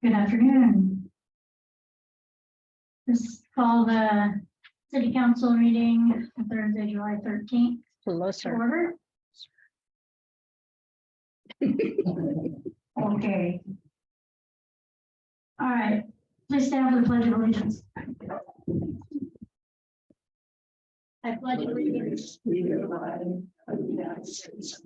Good afternoon. This is called the City Council meeting Thursday, July 13th. Hello, sir. Order. Okay. All right. Please stand for the Pledge of Allegiance. I pledge allegiance to the flag of the United States.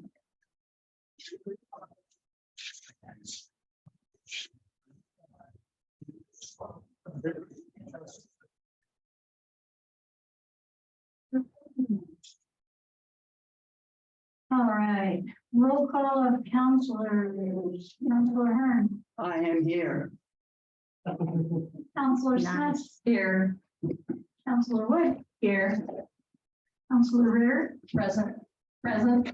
All right, roll call of councilors. Councilor Hearn. I am here. Councilor Smith. Here. Councilor Wood. Here. Councilor Rear. Present. Present.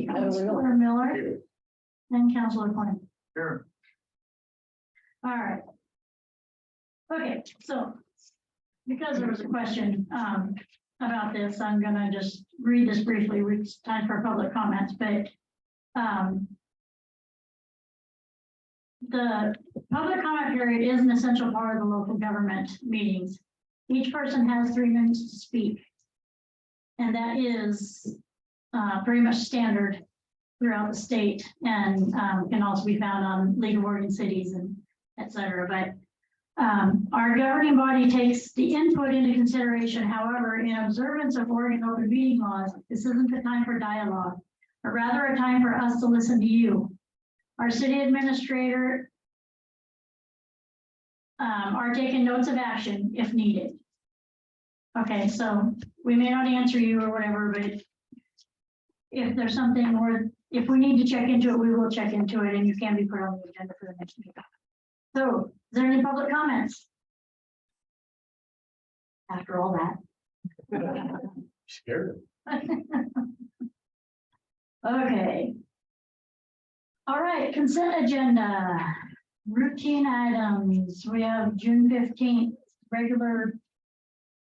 Councilor Miller. And Councilor Klein. Sure. All right. Okay, so because there was a question about this, I'm gonna just read this briefly. It's time for public comments, but the public comment period is an essential part of the local government meetings. Each person has 3 minutes to speak. And that is pretty much standard throughout the state and can also be found on League of Oregon Cities and et cetera. But our governing body takes the input into consideration. However, in observance of Oregon open meeting laws, this isn't the time for dialogue, but rather a time for us to listen to you. Our city administrator are taking notes of action if needed. Okay, so we may not answer you or whatever, but if there's something or if we need to check into it, we will check into it and you can be put on the agenda for the next meeting. So, is there any public comments? After all that. Scared. Okay. All right, consent agenda. Routine items. We have June 15th, regular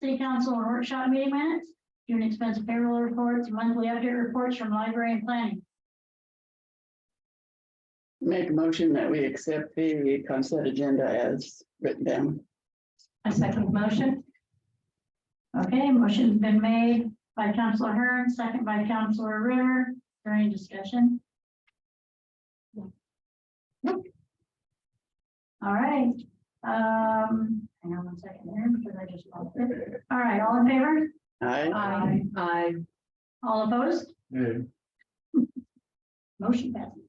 city council and workshop meeting minutes, June expense payroll reports, monthly update reports from library and planning. Make a motion that we accept the consent agenda as written down. A second motion. Okay, motion's been made by Councilor Hearn, second by Councilor Ritter. Is there any discussion? Nope. All right. Hang on 1 second here because I just lost it. All right, all in favor? Aye. Aye. All opposed? Yeah. Motion passes.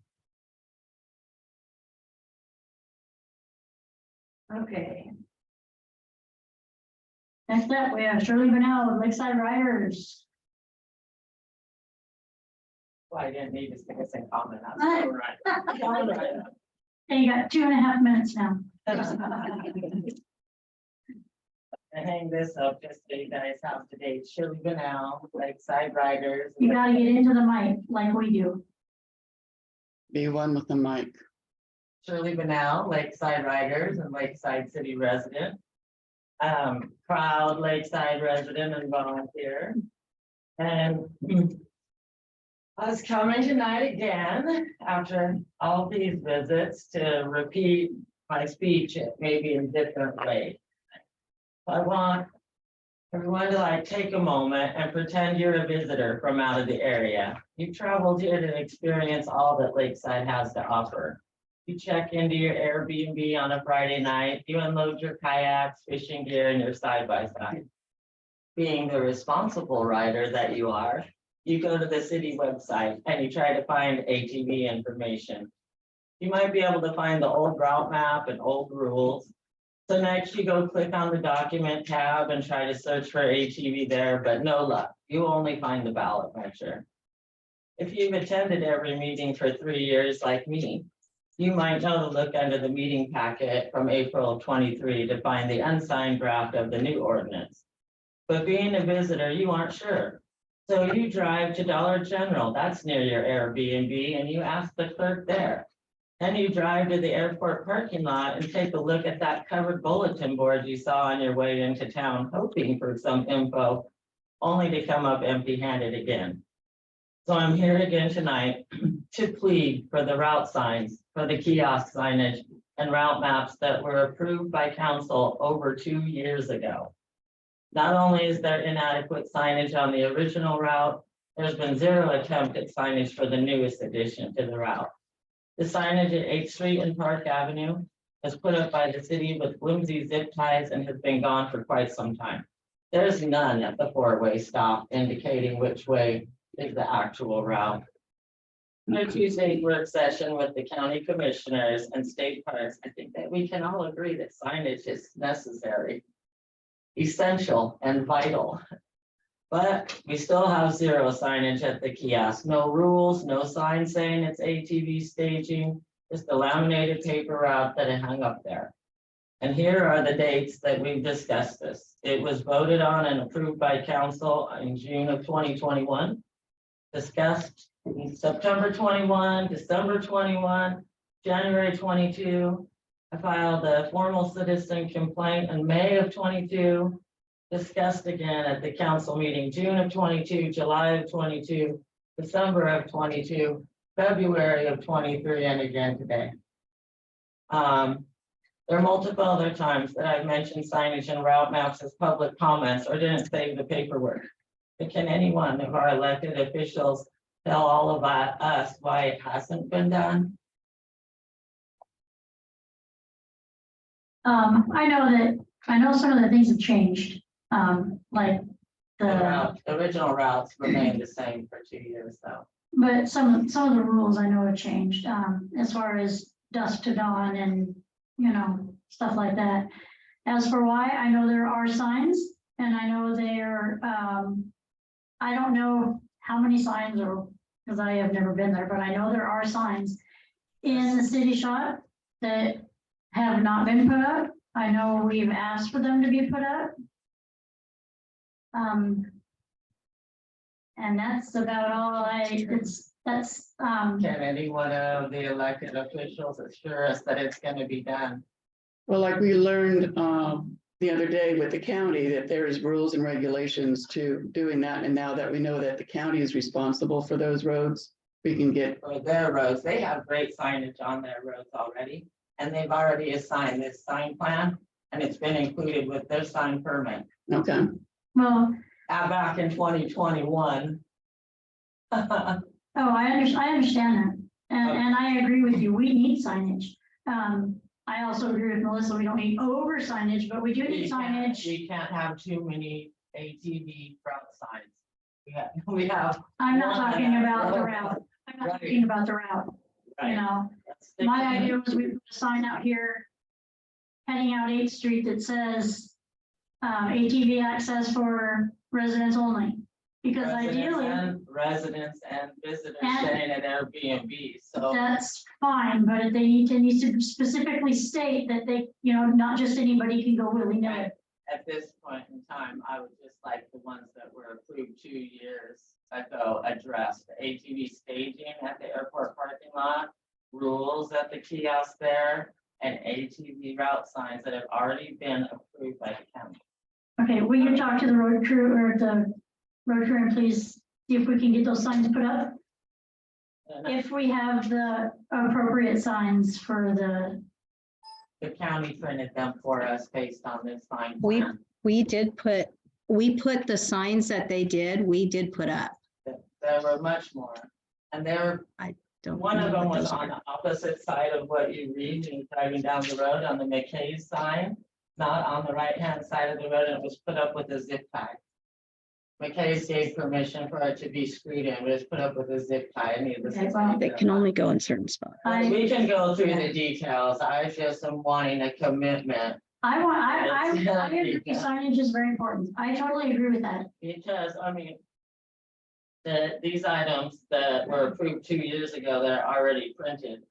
Okay. Next up, we have Shirley Bunnell of Lakeside Riders. Well, I didn't need to stick us in comment. Right. All right. Hey, you got 2.5 minutes now. I hang this up just so you guys have to date. Shirley Bunnell, Lakeside Riders. You gotta get into the mic like we do. Be one with the mic. Shirley Bunnell, Lakeside Riders and Lakeside City resident. Proud Lakeside resident and volunteer. And I was coming tonight again after all these visits to repeat my speech, maybe in different ways. I want everyone to take a moment and pretend you're a visitor from out of the area. You traveled here to experience all that Lakeside has to offer. You check into your Airbnb on a Friday night, you unload your kayaks, fishing gear, and your side-by-side. Being the responsible rider that you are, you go to the city website and you try to find ATV information. You might be able to find the old route map and old rules. So next you go click on the document tab and try to search for ATV there, but no luck. You only find the ballot measure. If you've attended every meeting for 3 years like me, you might know to look under the meeting packet from April 23 to find the unsigned draft of the new ordinance. But being a visitor, you aren't sure. So you drive to Dollar General, that's near your Airbnb, and you ask the clerk there. Then you drive to the airport parking lot and take a look at that covered bulletin board you saw on your way into town, hoping for some info, only to come up empty-handed again. So I'm here again tonight to plead for the route signs, for the kiosk signage, and route maps that were approved by council over 2 years ago. Not only is there inadequate signage on the original route, there's been zero attempt at signage for the newest addition to the route. The signage at 8th Street and Park Avenue was put up by the city with flimsy zip ties and has been gone for quite some time. There's none at the four-way stop indicating which way is the actual route. Our Tuesday work session with the county commissioners and state parks, I think that we can all agree that signage is necessary, essential and vital. But we still have zero signage at the kiosk, no rules, no sign saying it's ATV staging, just the laminated paper route that it hung up there. And here are the dates that we've discussed this. It was voted on and approved by council in June of 2021. Discussed in September 21, December 21, January 22. I filed a formal citizen complaint in May of 22. Discussed again at the council meeting, June of 22, July of 22, December of 22, February of 23, and again today. There are multiple other times that I've mentioned signage and route maps as public comments or didn't save the paperwork. But can any one of our elected officials tell all of us why it hasn't been done? I know some of the things have changed, like The original routes remain the same for 2 years though. but some of the rules I know have changed, as far as dusk to dawn and, stuff like that. As for why, I know there are signs and I know they're, I don't know how many signs are, because I have never been there, but I know there are signs in the city shop that have not been put up. I know we've asked for them to be put up. And that's about all Can any one of the elected officials assure us that it's going to be done? Well, like we learned the other day with the county that there is rules and regulations to doing that. And now that we know that the county is responsible for those roads, we can get. For their roads, they have great signage on their roads already. And they've already assigned this sign plan and it's been included with their sign permit. Okay. well, Back in 2021. oh, I understand that. And I agree with you. We need signage. I also agree with Melissa. We don't need over signage, but we do need signage. We can't have too many ATV route signs. We have. I'm not one talking and a about the row. route. I'm not Right. talking about the route, Right. Let's stick My to it. idea was we put a sign out here heading out 8th Street that says ATV access for residents only. Because ideally, Residents and visitors And- staying at Airbnb, so. that's fine, but they need to specifically state that they, not just anybody can go willy-nilly. At this point in time, I would just like the ones that were approved 2 years ago addressed. ATV staging at the airport parking lot, rules at the kiosk there, and ATV route signs that have already been approved by the county. Okay, will you talk to the road crew or the road crew and please see if we can get those signs put up? And If we have the appropriate signs for the county printed them for us based on this sign We- plan. We put the signs that they did, we did put up. There were much more. And Don't one of know them what was those on are. the opposite side of what you read when you're driving down the road on the McKay's sign, not on the right-hand side of the road, and it was put up with a zip tie. McKay's gave permission for it to be screwed in, but it's put up with a zip tie. Needless to Okay, well, say, They can only go in certain spots. We can go through the details. I just am wanting a commitment I agree, Yeah. signage is very important. I totally agree with that. because, I mean, these items that were approved 2 years ago that are already printed,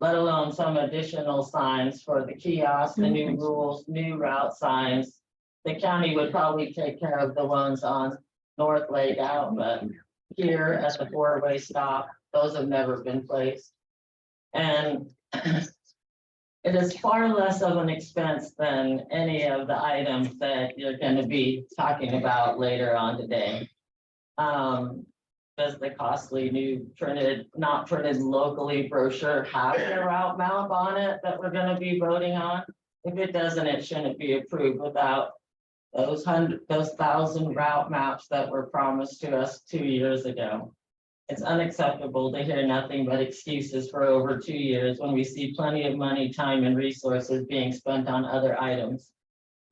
let alone some additional signs for the kiosk, the new rules, new route signs. The county would probably take care of the ones on North Lake out, but here at the four-way stop, those have never been placed. And it is far less of an expense than any of the items that you're going to be talking about later on today. does the costly new printed, not printed locally brochure have the route map on it that we're gonna be voting on? If it doesn't, it shouldn't be approved without those 1,000 route maps that were promised to us 2 years ago. It's unacceptable to hear nothing but excuses for over 2 years when we see plenty of money, time, and resources being spent on other items.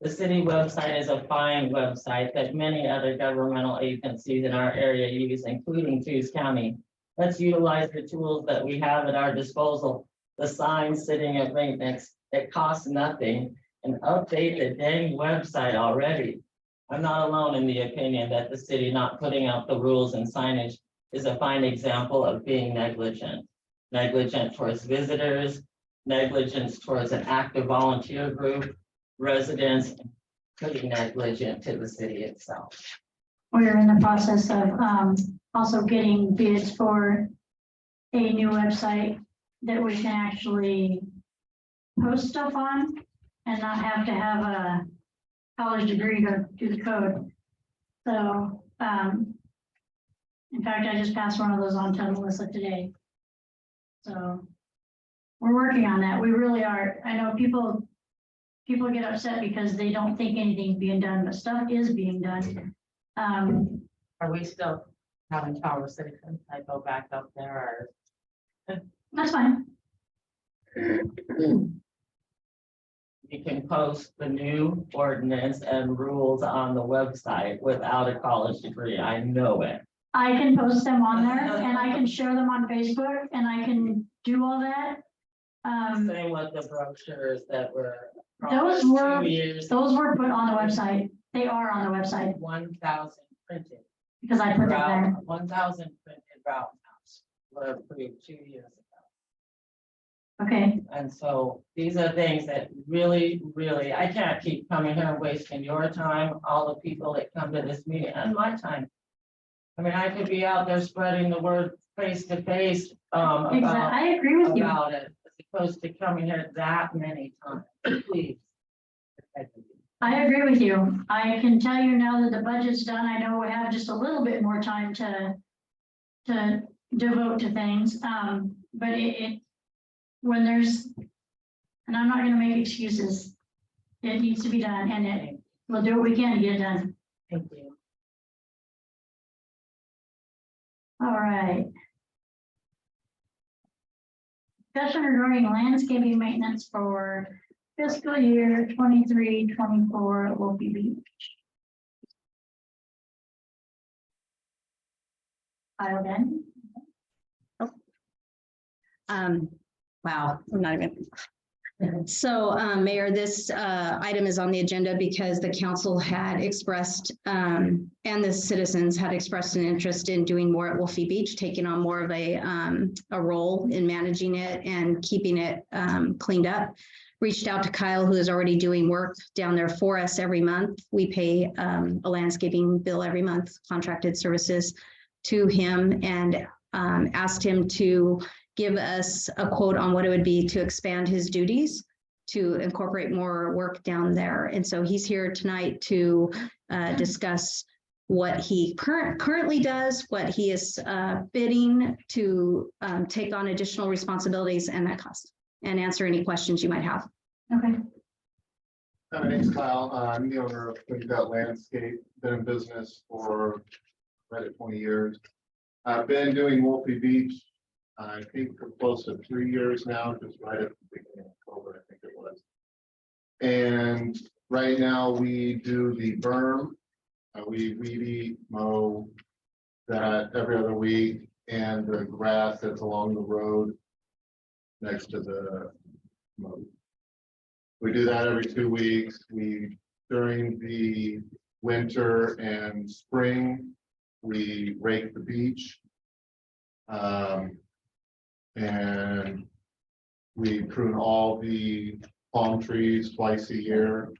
The city website is a fine website that many other governmental agencies in our area use, including Coos County. Let's utilize the tools that we have at our disposal. The signs sitting at maintenance, it costs nothing, and update the dang website already. I'm not alone in the opinion that the city not putting out the rules and signage is a fine example of being negligent. Negligent towards visitors, negligence towards an active volunteer group, residents, pretty negligent to the city itself. We're in the process of also getting bids for a new website that we can actually post stuff on and not have to have a college degree to do the code. So, in fact, I just passed one of those on to Melissa today. So we're working on that. We really are. I know people get upset because they don't think anything's being done, but stuff is being done. Are we still having conversations? I go back up there or? That's fine. You can post the new ordinance and rules on the website without a college degree. I know it. I can post them on there and I can share them on Facebook and I can do all that. Same with the brochures that were. Those promised were- 2 years. Those were put on the website. They are on the website 1,000 printed. because I put that there. 1,000 printed route maps were approved 2 years ago. Okay, And so these are things that really, I can't keep coming here and wasting your time, all the people that come to this meeting and my time. I mean, I could be out there spreading the word face to face exactly. about I agree with you. it, as opposed to coming here that many times, please. I agree with you. I can tell you now that the budget's done, I know we have just a little bit more time to devote to things. But when there's, and I'm not gonna make excuses. It needs to be done and we'll do what we can to get it done. Thank you. All right. Discussion regarding landscaping maintenance for fiscal year 23-24 at Wolfie Beach. Kyle then. Wow, I'm not even. So, Mayor, this item is on the agenda because the council had expressed, and the citizens had expressed an interest in doing more at Wolfie Beach, taking on more of a role in managing it and keeping it cleaned up. Reached out to Kyle, who is already doing work down there for us every month. We pay a landscaping bill every month, contracted services to him, and asked him to give us a quote on what it would be to expand his duties to incorporate more work down there. And so he's here tonight to discuss what he currently does, what he is bidding to take on additional responsibilities and that cost, and answer any questions you might have. Okay. My name's Kyle. I'm the owner of Clean Cut Landscape. Been in business for right at 20 years. I've been doing Wolfie Beach, I think for close to 3 years now, just right at the beginning of COVID, I think it was. And right now we do the berm. We weed eat, mow that every other week, and the grass that's along the road next to the mow. We do that every 2 weeks. During the winter and spring, we rake the beach. And we prune all the palm trees twice a year.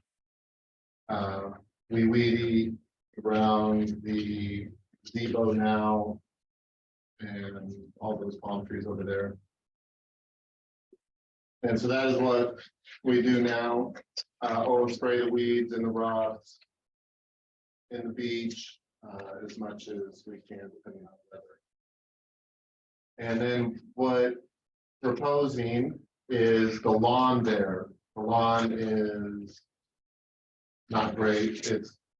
We weed eat around the gazebo now and all those palm trees over there. And so that is what we do now. Spray the weeds and the rocks in the beach as much as we can, depending on the weather. And then what proposing is the lawn there. The lawn is not great.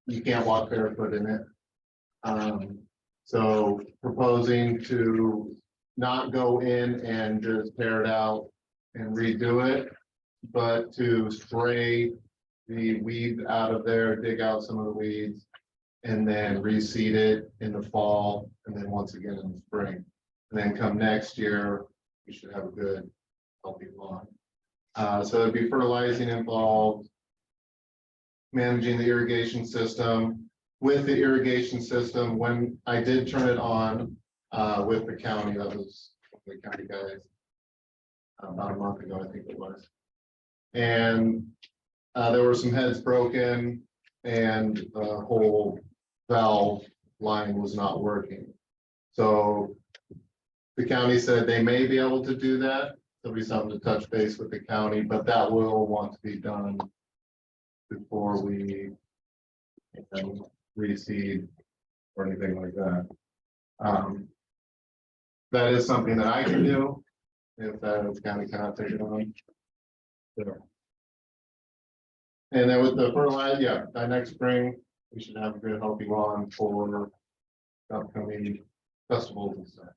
You can't walk barefoot in it. So proposing to not go in and just tear it out and redo it, but to spray the weeds out of there, dig out some of the weeds, and then reseed it in the fall, and then once again in the spring. And then come next year, we should have a good, healthy lawn. So it'd be fertilizing involved, managing the irrigation system. With the irrigation system, when I did turn it on with the county, that was the county guys about a month ago, I think it was. And there were some heads broken and the whole valve line was not working. So the county said they may be able to do that. There'll be something to touch base with the county, but that will want to be done before we reseed or anything like that. That is something that I can do if the county cannot take it on. So. And then with the fertilizer, yeah, by next spring, we should have a good healthy lawn for upcoming festivals and stuff.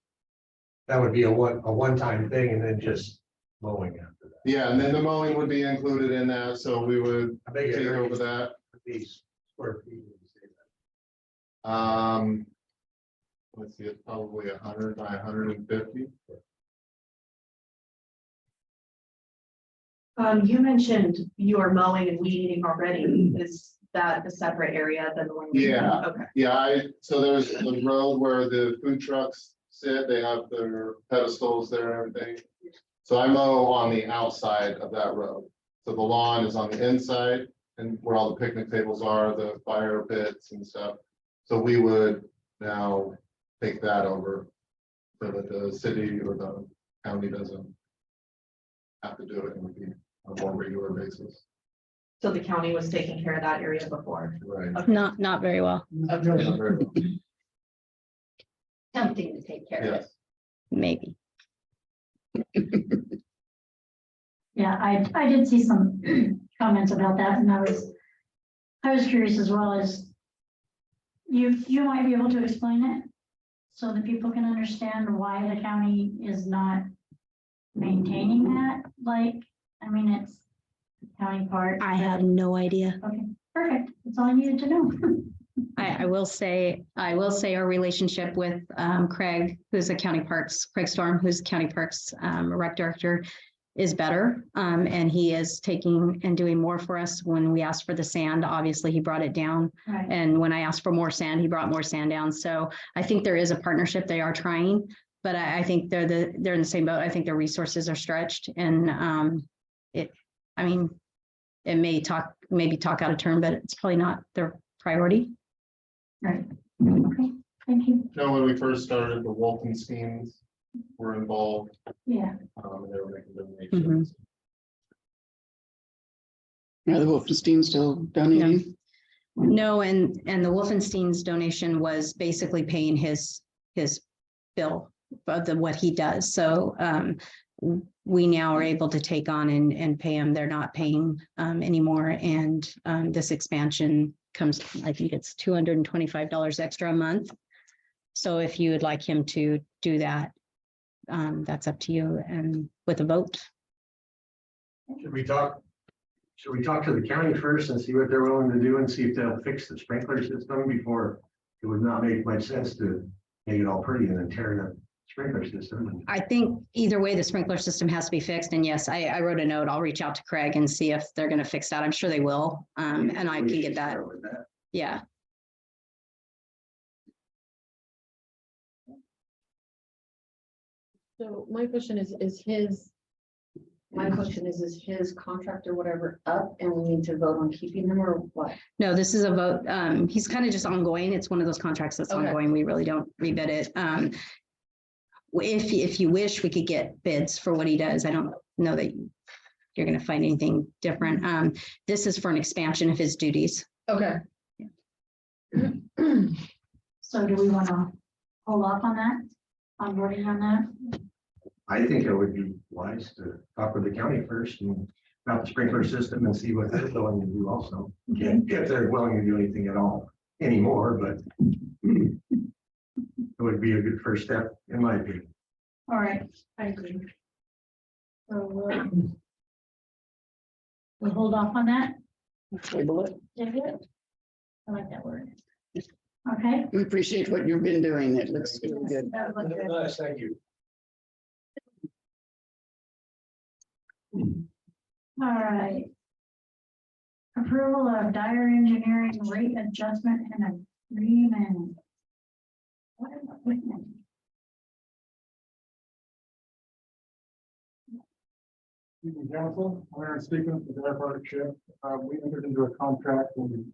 That would be a one-time thing and then just mowing after that. Yeah, and then the mowing would be included in that, so we would I think take over that. these square feet. Let's see, it's probably 100 by 150. You mentioned you are mowing and weed eating already. Is that a separate area than the one? Yeah. Okay. Yeah, so there's the road where the food trucks sit, they have their pedestals there and everything. So I mow on the outside of that road. So the lawn is on the inside and where all the picnic tables are, the fire pits and stuff. So we would now take that over so that the city or the county doesn't have to do it on a more regular basis. So the county was taking care of that area before. Right. Not very well, Something to take care of it. Yes. maybe. Yeah, I did see some comments about that, and I was curious as well as you might be able to explain it so that people can understand why the county is not maintaining that. Like, I mean, it's county part. I have no idea. Okay, perfect. That's all I needed to know. I will say our relationship with Craig, who's a county parks, Craig Storm, who's county parks rec director, is better. And he is taking and doing more for us. When we asked for the sand, obviously he brought it down. Right. And when I asked for more sand, he brought more sand down. So I think there is a partnership. They are trying, but I think they're in the same boat. I think their resources are stretched, and it may maybe talk out of turn, but it's probably not their priority. Right. Okay, thank you. No, when we first started, the Wolfensteins were involved, Yeah. and they were making donations. Are the Wolfenstein still donating? No, and the Wolfenstein's donation was basically paying his bill of what he does. So we now are able to take on and pay him. They're not paying anymore. And this expansion comes, I think it's $225 extra a month. So if you would like him to do that, that's up to you and with a vote. Should we talk to the county first and see what they're willing to do and see if they'll fix the sprinkler system before? It would not make much sense to make it all pretty and then tear the sprinkler system. I think either way, the sprinkler system has to be fixed. And yes, I wrote a note. I'll reach out to Craig and see if they're going to fix that. I'm sure they will. And I can get that. Yeah. So my question is his contract or whatever up and we need to vote on keeping him or what? No, this is a vote. He's kind of just ongoing. It's one of those contracts that's Okay. ongoing. We really don't rebid it. If you wish, we could get bids for what he does. I don't know that you're going to find anything different. This is for an expansion of his duties. Okay. So do we want to hold off on that? onboarding on that? I think it would be wise to talk with the county first and about the sprinkler system and see what they're willing to do also. Okay. If they're willing to do anything at all anymore, but it would be a good first step, in my opinion. All right, I agree. So we'll hold off on that. Table it. Table it? I like that word. Okay. We appreciate what you've been doing. It looks really good. That would look good. Nice, thank you. All right. Approval of Dyer Engineering rate adjustment and agreement. What is equipment? Evening, council, Aaron Stevens, the Dyer Partnership. We entered into a contract in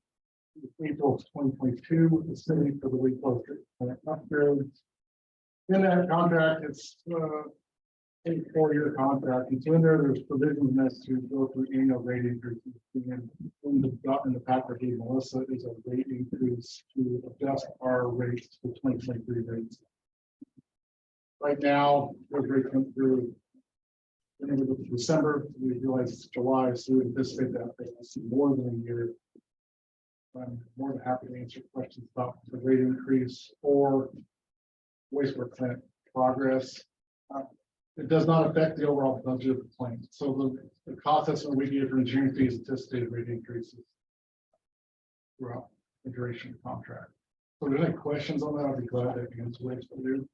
April of 2022 with the city for the leak closure upgrades. In that contract, it's a 4-year contract. It's in there, there's provisions necessary to go through annual rate increases. And in the packet, Melissa is a rate increase to adjust our rates to 2023 rates. Right now, those rates went through December, we realized it's July, so we anticipate that they will see more than a year. I'm more than happy to answer questions about the rate increase or wastewater plant progress. It does not affect the overall budget of the plant. So the cost estimate we give for engineering fees anticipated rate increases throughout the duration of the contract. So if there's any questions on that, I'd be glad to answer those for you.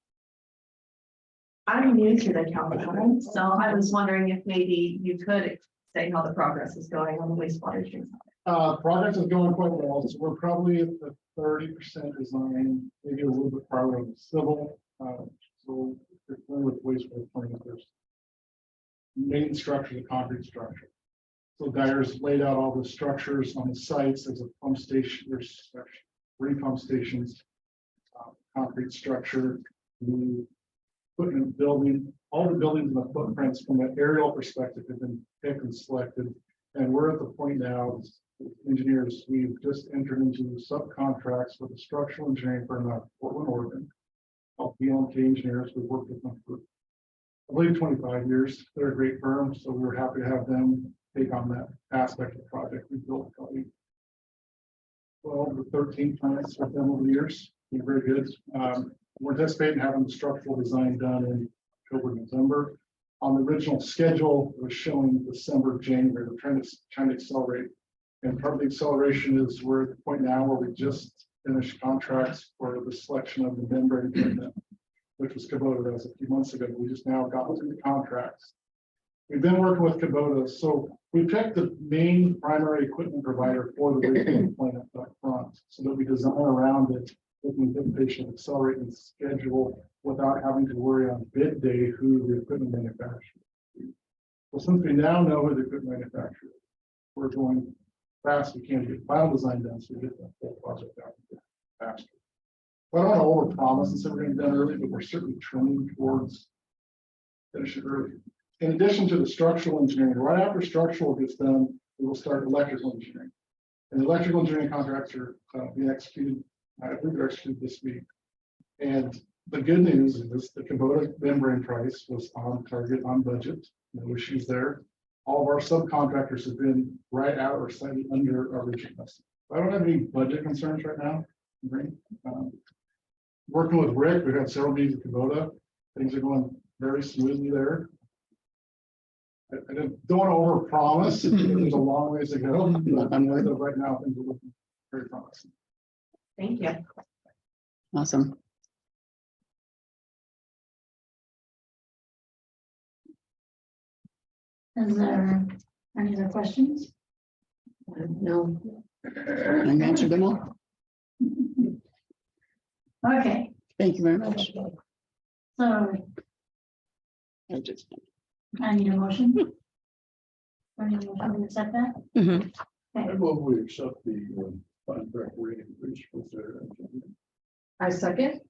I'm new to the council, so I was wondering if maybe you could say how the progress is going on the wastewater treatment. Project is going quite well, so we're probably at the 30% design, maybe a little bit farther on the civil. So if we're with wastewater plant, there's main structure, the concrete structure. So Dyer's laid out all the structures on the sites. There's a pump station, there's 3 pump stations, concrete structure, new equipment building. All the buildings and the footprints from an aerial perspective have been picked and selected. And we're at the point now, as engineers, we've just entered into subcontracts with a structural engineering firm out of Portland, Oregon, called BLK Engineers. We've worked with them for, I believe, 25 years. They're a great firm, so we were happy to have them take on that aspect of the project. We built probably 12 or 13 plants with them over the years. They're very good. We're anticipating having the structural design done in October, November. On the original schedule, it was showing December, January. We're trying to accelerate. And part of the acceleration is we're at the point now where we just finished contracts for the selection of the membrane equipment, which was Kubota as a few months ago. We just now got through the contracts. We've been working with Kubota, so we picked the main primary equipment provider for the wastewater plant up front, so that we design around it. We can patient accelerate and schedule without having to worry on bid day who the equipment manufacturer is. Well, since we now know who the equipment manufacturer is, we're going fast. We can get final design done, so we get the whole project out faster. Well, I don't want to overpromise and say we're going to be done early, but we're certainly trending towards finishing early. In addition to the structural engineering, right after structural gets done, we will start electrical engineering. And the electrical engineering contracts are being executed. I believe they're executed this week. And the good news is the Kubota membrane price was on target, on budget. No issues there. All of our subcontractors have been right out or slightly under our original estimate. I don't have any budget concerns right now. Working with Rick, we've had several meetings with Kubota. Things are going very smoothly there. I don't want to overpromise. There's a long ways to go. But right now, things are looking very promising. Thank you. Awesome. Is there any other questions? No. I've answered them all. Okay, Thank you very much. so I just- I need a motion. I need a motion to accept that. Mhm. Okay. Well, we accept the contract rate increase with their. I second.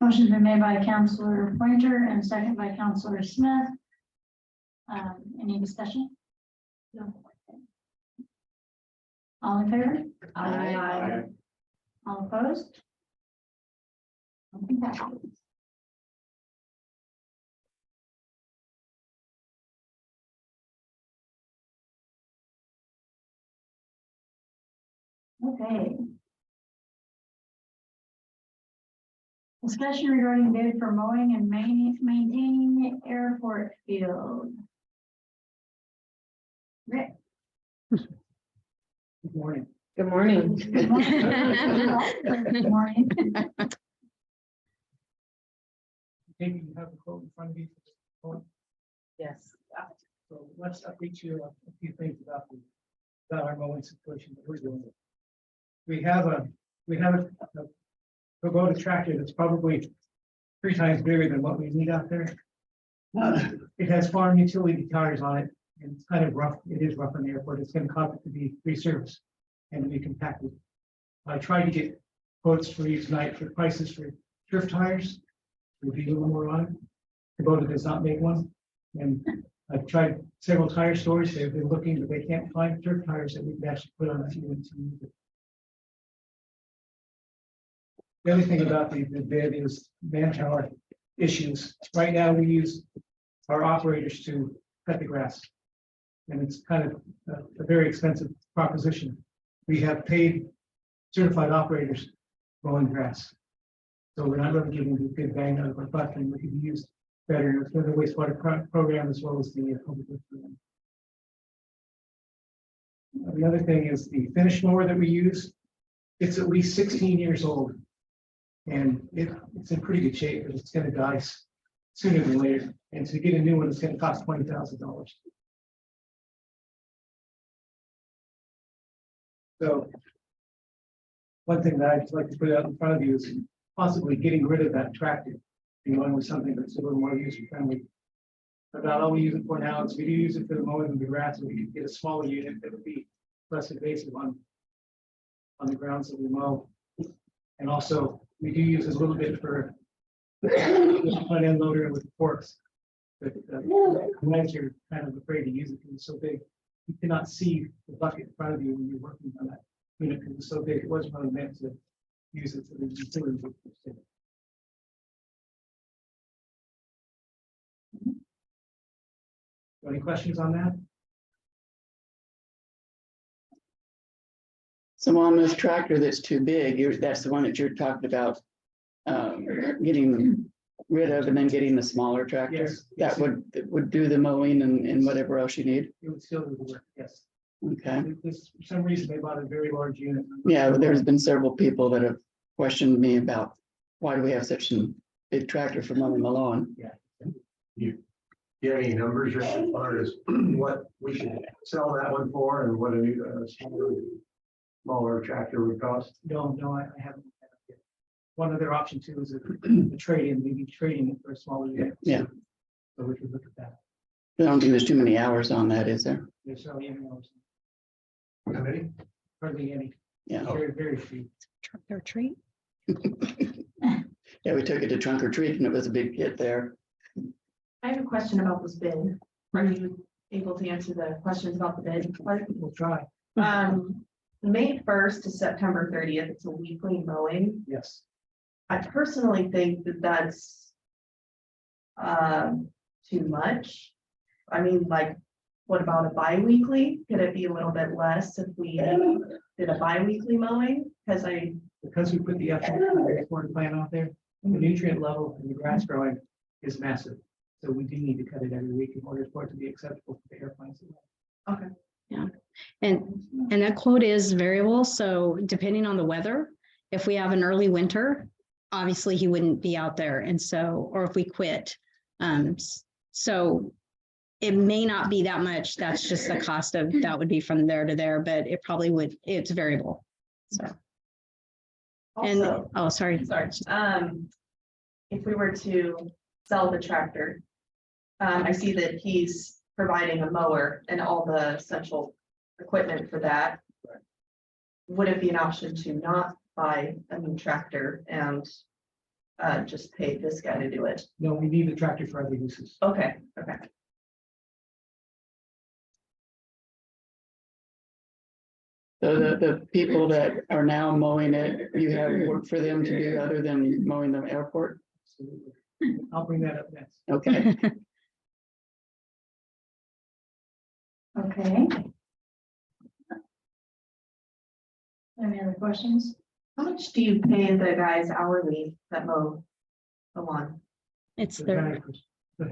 Motion's been made by Counselor Pointer and second by Counselor Smith. Any discussion? No. All in favor? Aye. All opposed? Motion passes. Okay. Discussion regarding bid for mowing and maintaining the airport field. Rick. Good morning. Good morning. Good morning. Maybe you have a quote in front of you. Yes. So let's update you on a few things about our mowing situation that we're doing. We have a Kubota tractor that's probably 3 times bigger than what we need out there. It has farm utility tires on it, and it's kind of rough. It is rough on the airport. It's going to cause it to be resurfaced and to be compacted. I tried to get quotes for you tonight for prices for turf tires. Would be a little more on it. Kubota does not make one, and I've tried several tire stores. They've been looking, but they can't find turf tires that we can actually put on a unit to use it. The other thing about the bid is manpower issues. Right now, we use our operators to cut the grass. And it's kind of a very expensive proposition. We have paid certified operators mowing grass. So we're not really getting a good bang out of our buck, and we could use better for the wastewater program as well as the public works program. The other thing is the finish mower that we use. It's at least 16 years old. And it's in pretty good shape, but it's going to die sooner than later. And to get a new one, it's going to cost $20,000. So one thing that I'd like to put out in front of you is possibly getting rid of that tractor and going with something that's a little more user friendly. About all we use it for now is we do use it for the mowing of the grass, so we could get a smaller unit that would be less invasive on the grounds that we mow. And also, we do use it a little bit for the front end loader with the forks. But the guys are kind of afraid to use it because it's so big. You cannot see the bucket in front of you when you're working on that unit because it's so big. It wasn't really meant to use it for the utility. Any questions on that? So on this tractor that's too big, that's the one that you're talking about getting rid of and then getting the smaller tractor. Yes. That would do the mowing and whatever else you need. It would still do the work, yes. Okay. For some reason, they bought a very large unit. Yeah, but there's been several people that have questioned me about why do we have such a big tractor for mowing the lawn? Do you have any numbers as far as what we should sell that one for and what a new smaller tractor would cost? No, I haven't. One other option too is a trade-in, maybe trading it for a smaller unit. Yeah. So we could look at that. I don't think there's too many hours on that, is there? There's hardly any, How many? hardly any, Yeah. very, very few. Trunk or treat. Yeah, we took it to trunk or treat and it was a big hit there. I have a question about this bid. Are you able to answer the questions about the bid? We'll try, May 1st to September 30th, it's a weekly mowing. yes. I personally think that that's too much. I mean, like, what about a bi-weekly? Could it be a little bit less if we did a bi-weekly mowing? Because We put the wastewater plant out there, the nutrient level in the grass growing is massive. So we do need to cut it every week in order for it to be acceptable for the airplanes. okay. And that quote is variable. So depending on the weather, if we have an early winter, obviously he wouldn't be out there. And so, or if we quit. So it may not be that much. That's just the cost of that would be from there to there, but it probably would, it's variable. So, and, Also, oh, sorry. if we were to sell the tractor, I see that he's providing a mower and all the essential equipment for that. Would it be an option to not buy a new tractor and just pay this guy to do it? No, we need the tractor for other uses. Okay. So the people that are now mowing it, you have work for them to do other than mowing the airport? Absolutely. I'll bring that up next. Okay. Okay. Any other questions? How much do you pay the guys hourly that mow the lawn? It's The their, managers. But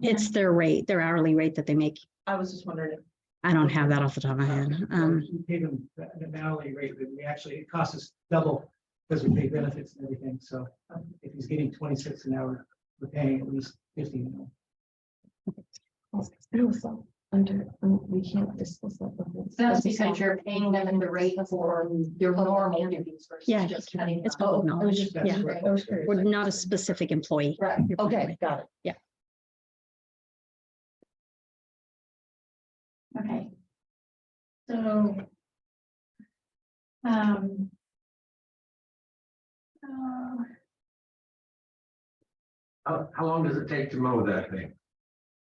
it's their rate, their hourly rate that they make. I was just wondering. I don't have that off the top of my head. We pay them an hourly rate, but we actually, it costs us double because we pay benefits and everything. So if he's getting 26 an hour, we're paying at least 50 an hour. Under, we can't discuss that. That's because you're paying them in the rate for your normal duties versus Yeah, just cutting. it's public knowledge. That's Yeah. right. We're not a specific employee. Right, You're okay, probably- got it. Okay. So. Um. How long does it take to mow that thing?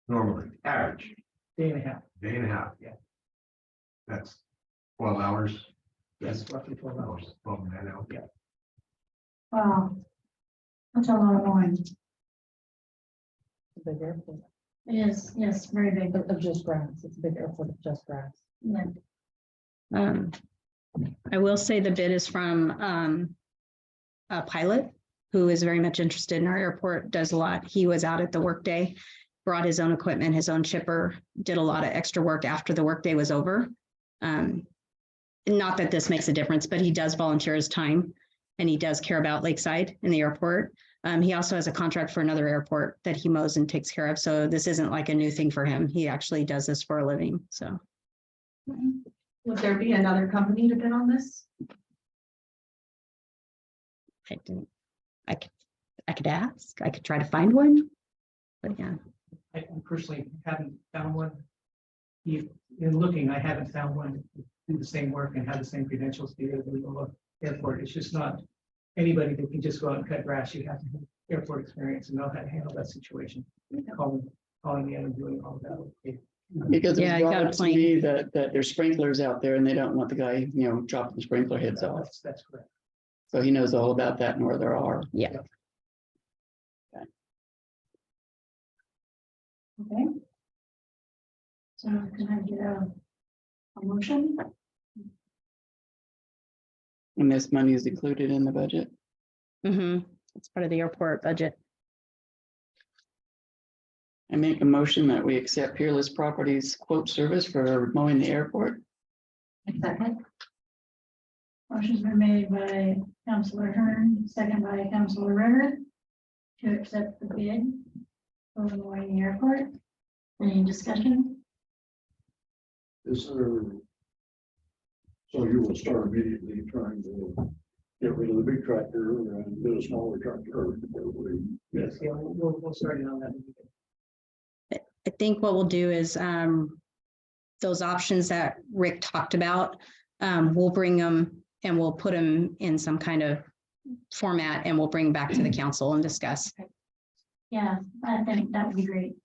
Normally, average, Day and a half. day and a half, yeah. That's 12 hours. Yes, roughly 12 hours. 12 man hour. Yeah. Wow. That's a lot of mowing. Big airport It is, yes, very big. of just grass. It's a big airport of just grass. Yeah. I will say the bid is from a pilot who is very much interested in our airport, does a lot. He was out at the workday, brought his own equipment, his own chipper, did a lot of extra work after the workday was over. Not that this makes a difference, but he does volunteer his time and he does care about Lakeside and the airport. He also has a contract for another airport that he mows and takes care of. So this isn't like a new thing for him. He actually does this for a living. So Would there be another company to bid on this? I could ask, I could try to find one. But yeah, I personally haven't found one. In looking, I haven't found one to do the same work and have the same credentials to be able to go to airport. It's just not anybody that can just go out and cut grass. You have to have airport experience and know how to handle that situation. Calling in and doing all that. Okay. Because Yeah, it's you brought gotta up to plan. me that there's sprinklers out there and they don't want the guy, dropping the sprinkler heads off. That's correct. So he knows all about that and where there are. yeah. Okay. So can I get a motion? And this money is included in the budget. It's part of the airport budget. I make a motion that we accept Peerless Properties quote service for mowing the airport. Second. Motion's been made by Councilor Hearn, second by Councilor Ritter to accept the bid for the Moyne Airport. Any discussion? Is there? So you will start immediately trying to get rid of the big tractor and get a smaller tractor. Yes, yeah, we'll start it on that. I think what we'll do is those options that Rick talked about, we'll bring them and we'll put them in some kind of format and we'll bring back to the council and discuss. Yeah, I think that would be great.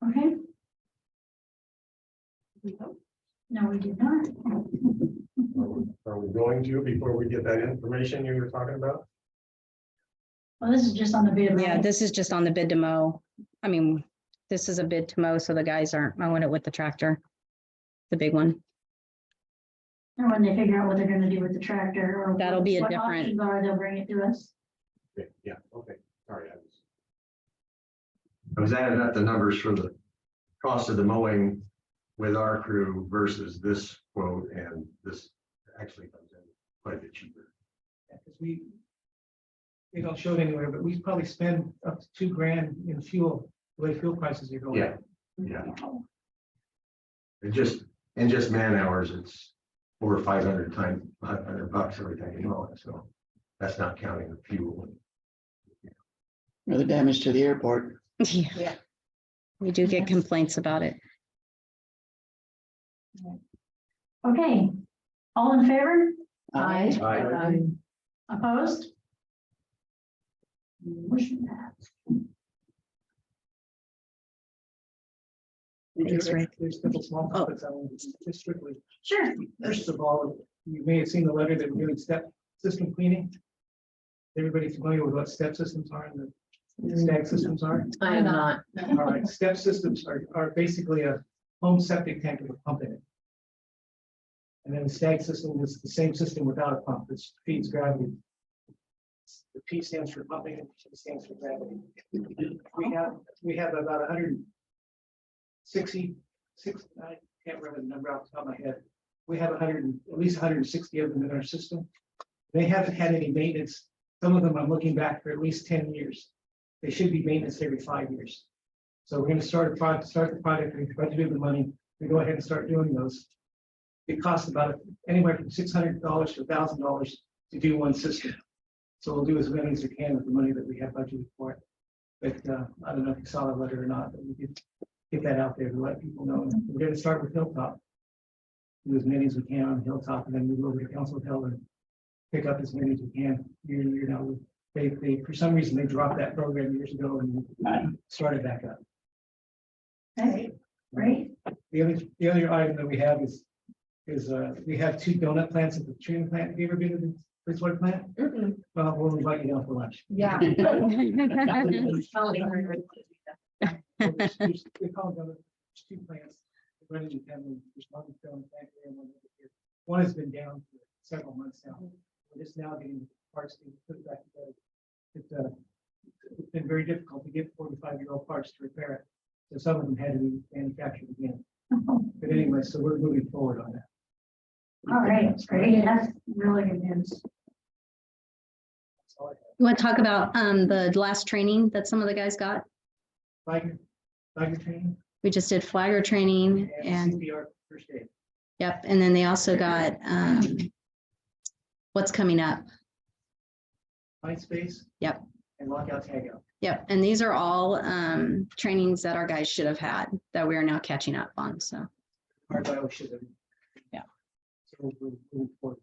Okay. No, we did not. Are we going to before we get that information you were talking about? Well, this is just on the bid. right? Yeah, this is just on the bid to mow. I mean, this is a bid to mow, so the guys aren't mowing it with the tractor. The big one. And when they figure out what they're gonna do with the tractor or. That'll be a what different- options are, they'll bring it to us. Okay, yeah, okay, sorry. I was adding up the numbers for the cost of the mowing with our crew versus this quote, and this actually comes in quite a bit cheaper. Because they don't show it anywhere, but we probably spend up to $2,000 in fuel, the way fuel prices are going. Yeah. Yeah. And just man hours, it's over 500 times, $500 every time you mow it, so that's not counting the fuel. Or the damage to the airport. Yeah. We do get complaints about it. Okay, all in favor? Aye. Opposed? Motion passed. Thanks, Rick. There's a couple small Oh. topics I want to just strictly. Sure. First of all, you may have seen the letter that we're doing step system cleaning. Everybody familiar with what step systems are and the stag systems are? I am not. All right, step systems are basically a home septic tank with a pump in it. And then the stag system is the same system without a pump, which feeds gravity. The P stands for pumping, and T stands for gravity. We have about 166, I can't remember the number off the top of my head. We have at least 160 of them in our system. They haven't had any maintenance. Some of them I'm looking back for at least 10 years. They should be maintenance every 5 years. So we're going to start the project, we budgeted the money, we go ahead and start doing those. It costs about anywhere from $600 to $1,000 to do one system. So we'll do as many as we can with the money that we have budgeted for it. But I don't know if you saw the letter or not, but we did get that out there to let people know. And we're going to start with Hilltop. Do as many as we can on Hilltop, and then move over to Council Hill and pick up as many as we can. You know, they for some reason they dropped that program years ago and started back up. Okay, great. The other item that we have is we have 2 donut plants at the treatment plant. Have you ever been to the wastewater plant? Well, we'll invite you down for lunch. Yeah. We call them donuts. There's 2 plants. Running in family. There's one film plant here and one over here. One has been down for several months now. We're just now getting parts to put it back together. It's been very difficult to get 4 to 5-year-old parts to repair it. So some of them had to be manufactured again. But anyway, so we're moving forward on that. All right, that's great. That's really good news. That's all I have. You want to talk about the last training that some of the guys got? Flagger training We just did flagger training and and, CPR first aid. yep, and then they also got what's coming up. Fight space. Yep. And lockout tagout. Yep, and these are all trainings that our guys should have had that we are now catching up on, so. Hard bio should have. Yeah. So we're moving forward.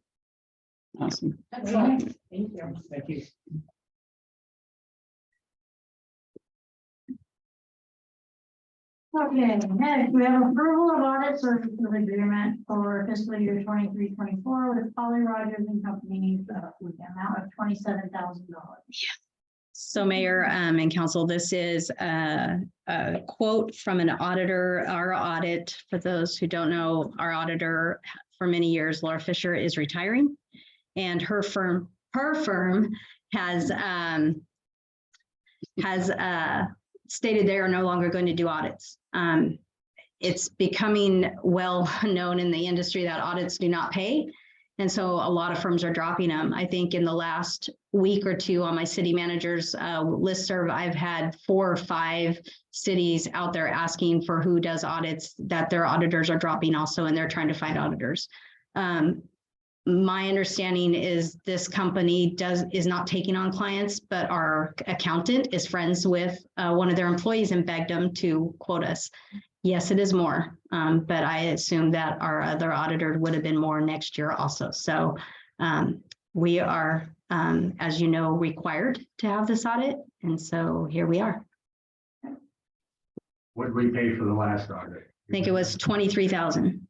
Awesome. Excellent. Thank you. Thank you. Okay, next we have approval of audit services agreement for fiscal year 23-24 with Polly Rogers and Company with an amount of $27,000. So Mayor and Council, this is a quote from an auditor. Our audit, for those who don't know, our auditor for many years, Laura Fisher, is retiring. And her firm has stated they are no longer going to do audits. It's becoming well known in the industry that audits do not pay. And so a lot of firms are dropping them. I think in the last week or two on my city manager's listserv, I've had 4 or 5 cities out there asking for who does audits, that their auditors are dropping also, and they're trying to find auditors. My understanding is this company is not taking on clients, but our accountant is friends with one of their employees and begged them to quote us. Yes, it is more, but I assume that our other auditor would have been more next year also. So we are, as you know, required to have this audit. And so here we are. What did we pay for the last audit? I think it was 23,000.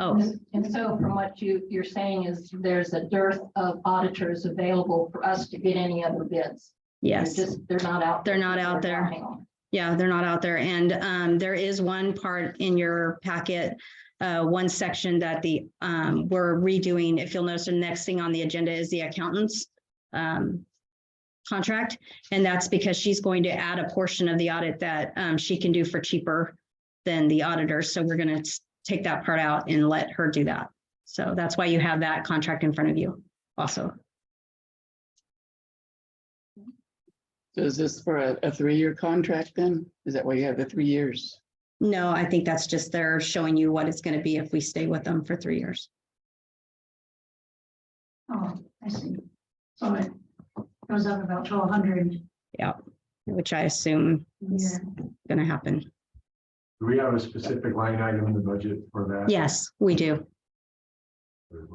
Oh, And so from what you're saying is there's a dearth of auditors available for us to get any other bids. yes. They're not out. They're not out there. Yeah, they're not out there. And there is one part in your packet, one section that we're redoing. If you'll notice, the next thing on the agenda is the accountant's contract. And that's because she's going to add a portion of the audit that she can do for cheaper than the auditor. So we're going to take that part out and let her do that. So that's why you have that contract in front of you also. So is this for a 3-year contract then? Is that why you have the 3 years? No, I think that's just they're showing you what it's going to be if we stay with them for 3 years. Oh, I see. So it goes up about 1,200. Yeah, which I assume is going to happen. Do we have a specific line item in the budget for that? Yes, we do.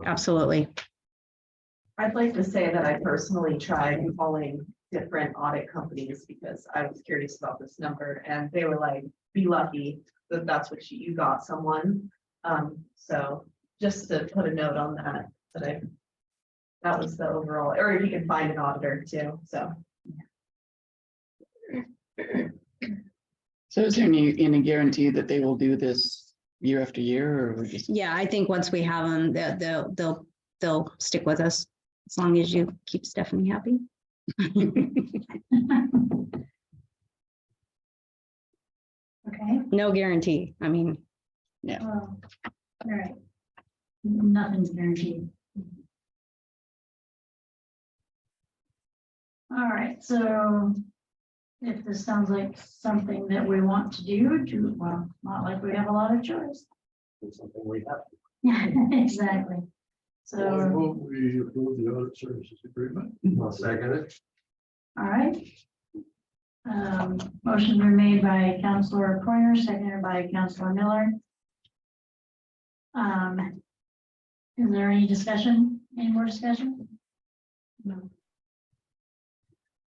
Absolutely. I'd like to say that I personally tried calling different audit companies because I was curious about this number and they were like, be lucky that that's what you got someone. So just to put a note on that, that was the overall, or if you can find an auditor too, so. So is there any guarantee that they will do this year after year, or we just? Yeah, I think once we have them, they'll stick with us as long as you keep Stephanie happy. Okay, No guarantee. I mean, well, all right. Nothing's guaranteed. All right, so if this sounds like something that we want to do, well, not like we have a lot of choice. It's something we have. Exactly. So, We approve the audit services agreement. I'll second it. all right. Motion been made by Councilor Pointer, seconded by Councilor Miller. Is there any discussion? Any more discussion? No.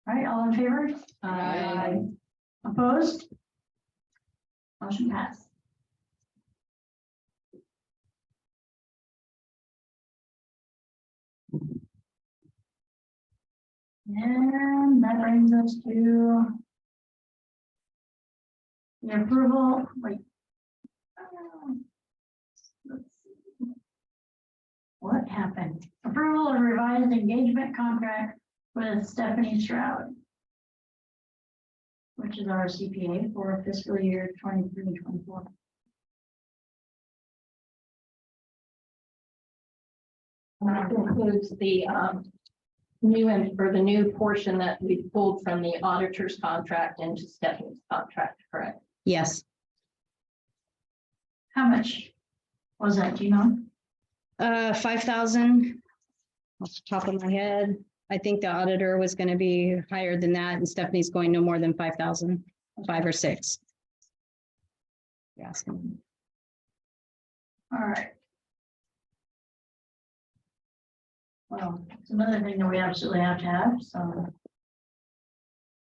All right, all in favor? Aye. Opposed? Motion passed. And that brings us to the approval, wait. Let's see. What happened? Approval of revised engagement contract with Stephanie Stroud, which is our CPA for fiscal year 23-24. That includes the new portion that we pulled from the auditor's contract into Stephanie's contract, correct? yes. How much was that? Do you know? 5,000 off the top of my head. I think the auditor was going to be higher than that, and Stephanie's going no more than 5,000, 5 or 6. Yes. All right. Well, it's another thing that we absolutely have to have, so.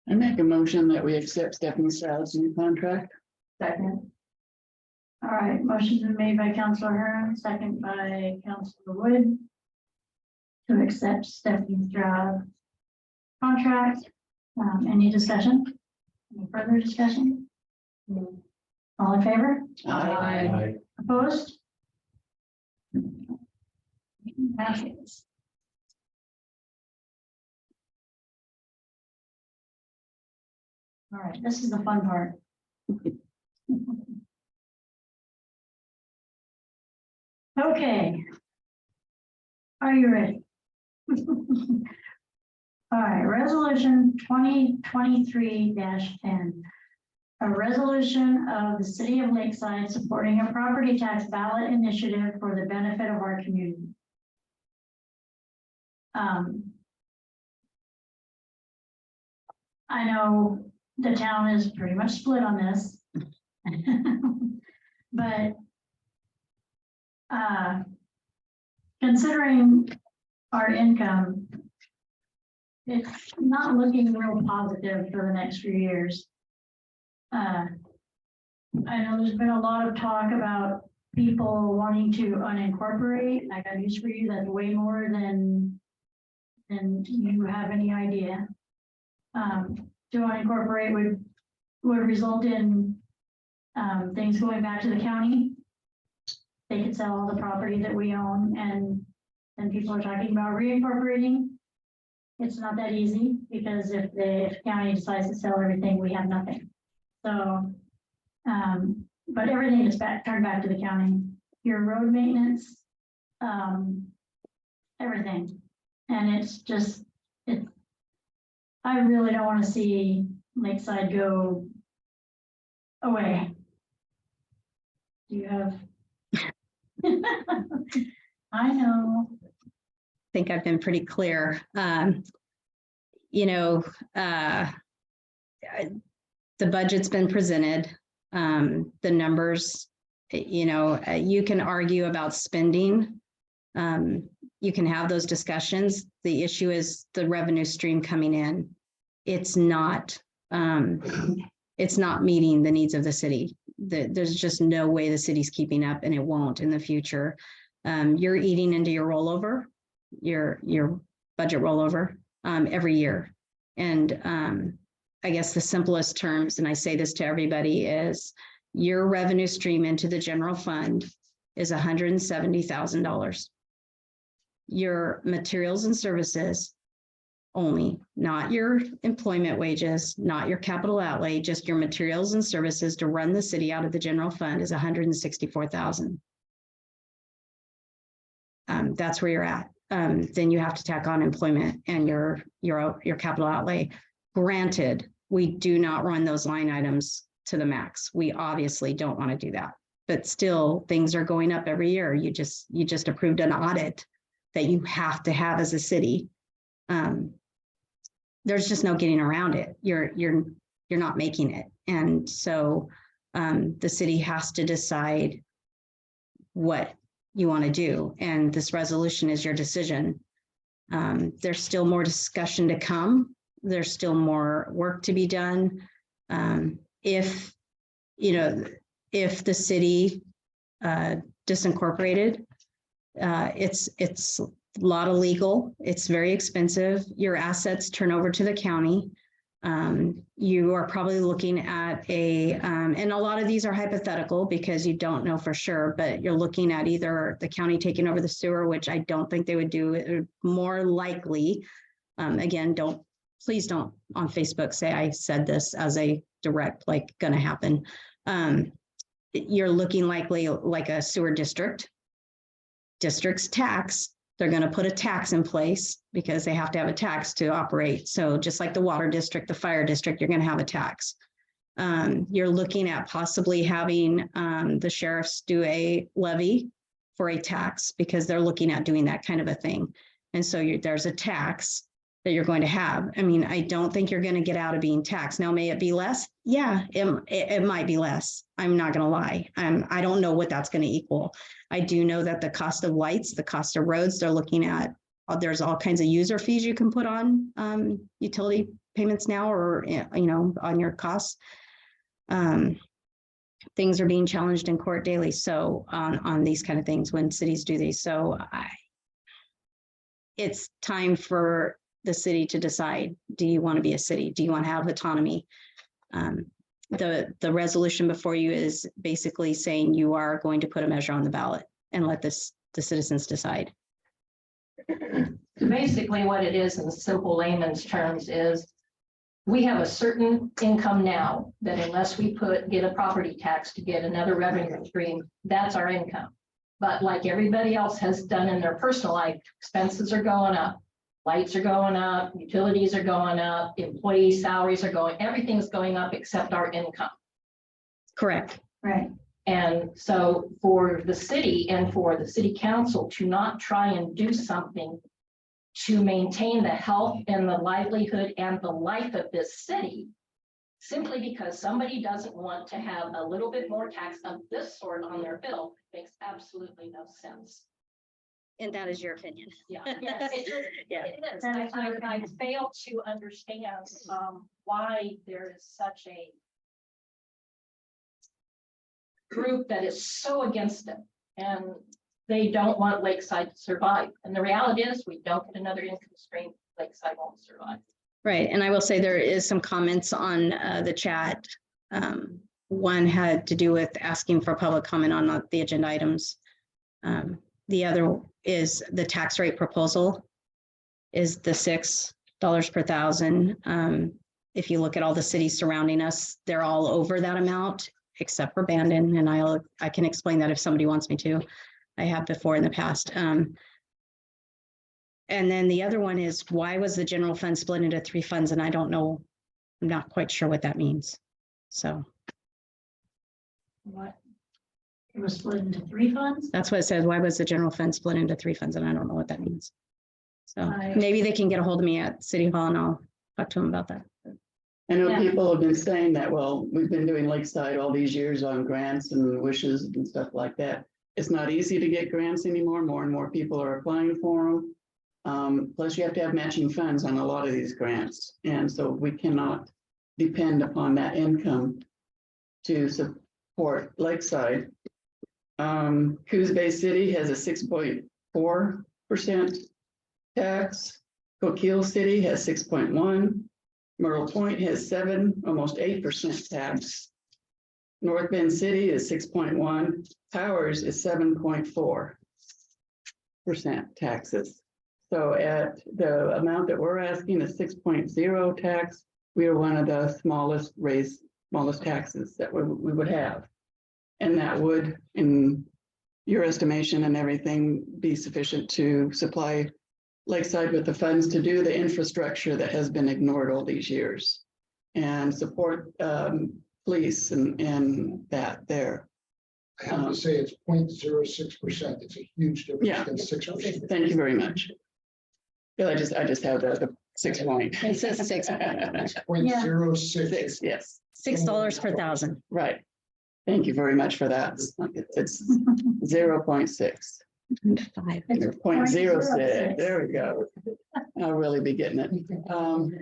I make a motion that we accept Stephanie Stroud's new contract. Second. All right, motion's been made by Councilor Hearn, second by Councilor Wood. To accept Stephanie Stroud contract. Any discussion? Any further discussion? All in favor? Aye. Opposed? Passes. All right, this is the fun part. Okay. Are you ready? All right, resolution 2023-10. A resolution of the city of Lakeside supporting a property tax ballot initiative for the benefit of our community. I know the town is pretty much split on this. But considering our income, it's not looking real positive for the next few years. I know there's been a lot of talk about people wanting to unincorporate. I got news for you, that's way more than you have any idea. To unincorporate would result in things going back to the county. They could sell all the property that we own, and then people are talking about reincorporating. It's not that easy, because if the county decides to sell everything, we have nothing. So, but everything is turned back to the county. Your road maintenance, everything. And it's just, I really don't want to see Lakeside go away. Do you have? I know. I think I've been pretty clear. The budget's been presented. The numbers, you can argue about spending. You can have those discussions. The issue is the revenue stream coming in. It's not meeting the needs of the city. There's just no way the city's keeping up, and it won't in the future. You're eating into your rollover, your budget rollover every year. And I guess the simplest terms, and I say this to everybody, is your revenue stream into the general fund is $170,000. Your materials and services only, not your employment wages, not your capital outlay, just your materials and services to run the city out of the general fund is $164,000. That's where you're at. Then you have to tack on employment and your capital outlay. Granted, we do not run those line items to the max. We obviously don't want to do that, but still things are going up every year. You just approved an audit that you have to have as a city. There's just no getting around it. You're not making it. And so the city has to decide what you want to do. And this resolution is your decision. There's still more discussion to come. There's still more work to be done. If the city disincorporated, it's a lot of legal. It's very expensive. Your assets turn over to the county. You are probably looking at and a lot of these are hypothetical because you don't know for sure, but you're looking at either the county taking over the sewer, which I don't think they would do. It would more likely, again, please don't on Facebook say I said this as a direct, like gonna happen. You're looking likely like a sewer district's tax. They're going to put a tax in place because they have to have a tax to operate. So just like the water district, the fire district, you're going to have a tax. You're looking at possibly having the sheriffs do a levy for a tax because they're looking at doing that kind of a thing. And so there's a tax that you're going to have. I mean, I don't think you're going to get out of being taxed. Now, may it be less? Yeah, it might be less. I'm not going to lie. I don't know what that's going to equal. I do know that the cost of lights, the cost of roads, they're looking at, there's all kinds of user fees you can put on utility payments now or, on your costs. Things are being challenged in court daily. So on these kind of things when cities do these. So it's time for the city to decide, do you want to be a city? Do you want to have autonomy? The resolution before you is basically saying you are going to put a measure on the ballot and let the citizens decide. Basically what it is in simple layman's terms is we have a certain income now that unless we get a property tax to get another revenue stream, that's our income. But like everybody else has done in their personal life, expenses are going up. Lights are going up, utilities are going up, employee salaries are everything's going up except our income. Correct. Right. And so for the city and for the city council to not try and do something to maintain the health and the livelihood and the life of this city, simply because somebody doesn't want to have a little bit more tax of this sort on their bill makes absolutely no sense. And that is your opinion. Yeah, yes, it is. I fail to understand why there is such a group that is so against it, and they don't want Lakeside to survive. And the reality is, we don't get another income stream, Lakeside won't survive. Right, and I will say there is some comments on the chat. One had to do with asking for public comment on the agenda items. The other is the tax rate proposal is the $6 per thousand. If you look at all the cities surrounding us, they're all over that amount, except for Bandon. And I can explain that if somebody wants me to. I have before in the past. And then the other one is, why was the general fund split into 3 funds? And I don't know, I'm not quite sure what that means. So. What? It was split into 3 funds? That's what it says. Why was the general fund split into 3 funds? And I don't know what that means. So maybe they can get a hold of me at City Hall and I'll talk to them about that. I know Yeah. people have been saying that, well, we've been doing Lakeside all these years on grants and wishes and stuff like that. It's not easy to get grants anymore. More and more people are applying for them. Plus you have to have matching funds on a lot of these grants. And so we cannot depend upon that income to support Lakeside. Coos Bay City has a 6.4% tax. Coquille City has 6.1. Myrtle Point has 7, almost 8% tax. North Bend City is 6.1, Powers is 7.4% taxes. So at the amount that we're asking is 6.0 tax, we are one of the smallest taxes that we would have. And that would, in your estimation and everything, be sufficient to supply Lakeside with the funds to do the infrastructure that has been ignored all these years and support police and that there. I have to say it's 0.06%. It's a huge Yeah. difference than 6%. Thank you very much. Yeah, I just have the 6 point. It says 6. 0.06. Yes, $6 per thousand. right. Thank you very much for that. It's 0.6. 5. 0.06. There we go. I'll really be getting it.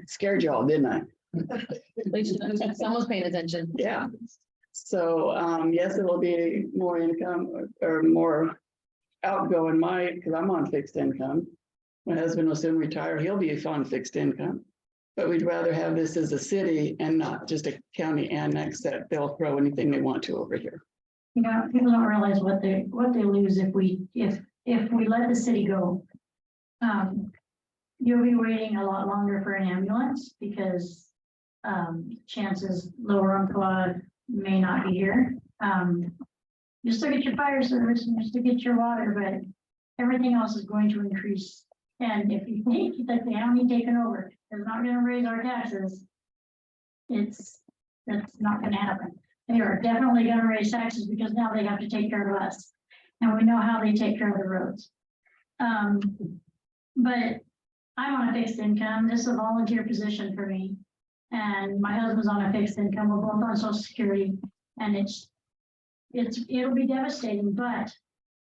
Scared y'all, didn't I? Someone's paying attention. Yeah. So, yes, it will be more income or more outgoing because I'm on fixed income. My husband will soon retire. He'll be on fixed income. But we'd rather have this as a city and not just a county annex that they'll throw anything they want to over here. You know, people don't realize what they lose if we let the city go. You'll be waiting a lot longer for an ambulance because chances lower Umpqua may not be here. You still get your fire service and you still get your water, but everything else is going to increase. And if you think that the county taking over is not going to raise our taxes, that's not going to happen. They are definitely going to raise taxes because now they have to take care of us. And we know how they take care of the roads. But I'm on a fixed income. This is a volunteer position for me. And my husband's on a fixed income. We're both on Social Security. And it'll be devastating, but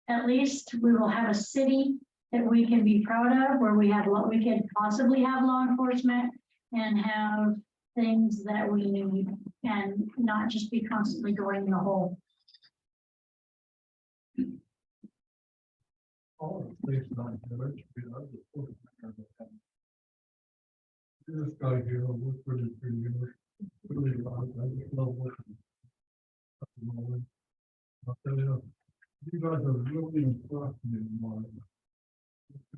at least we will have a city that we can be proud of, where we could possibly have law enforcement and have things that we need and not just be constantly going in the hole. This guy here, we're pretty years. Really, I just love working. I'll tell you, you guys are really impressed me in mine.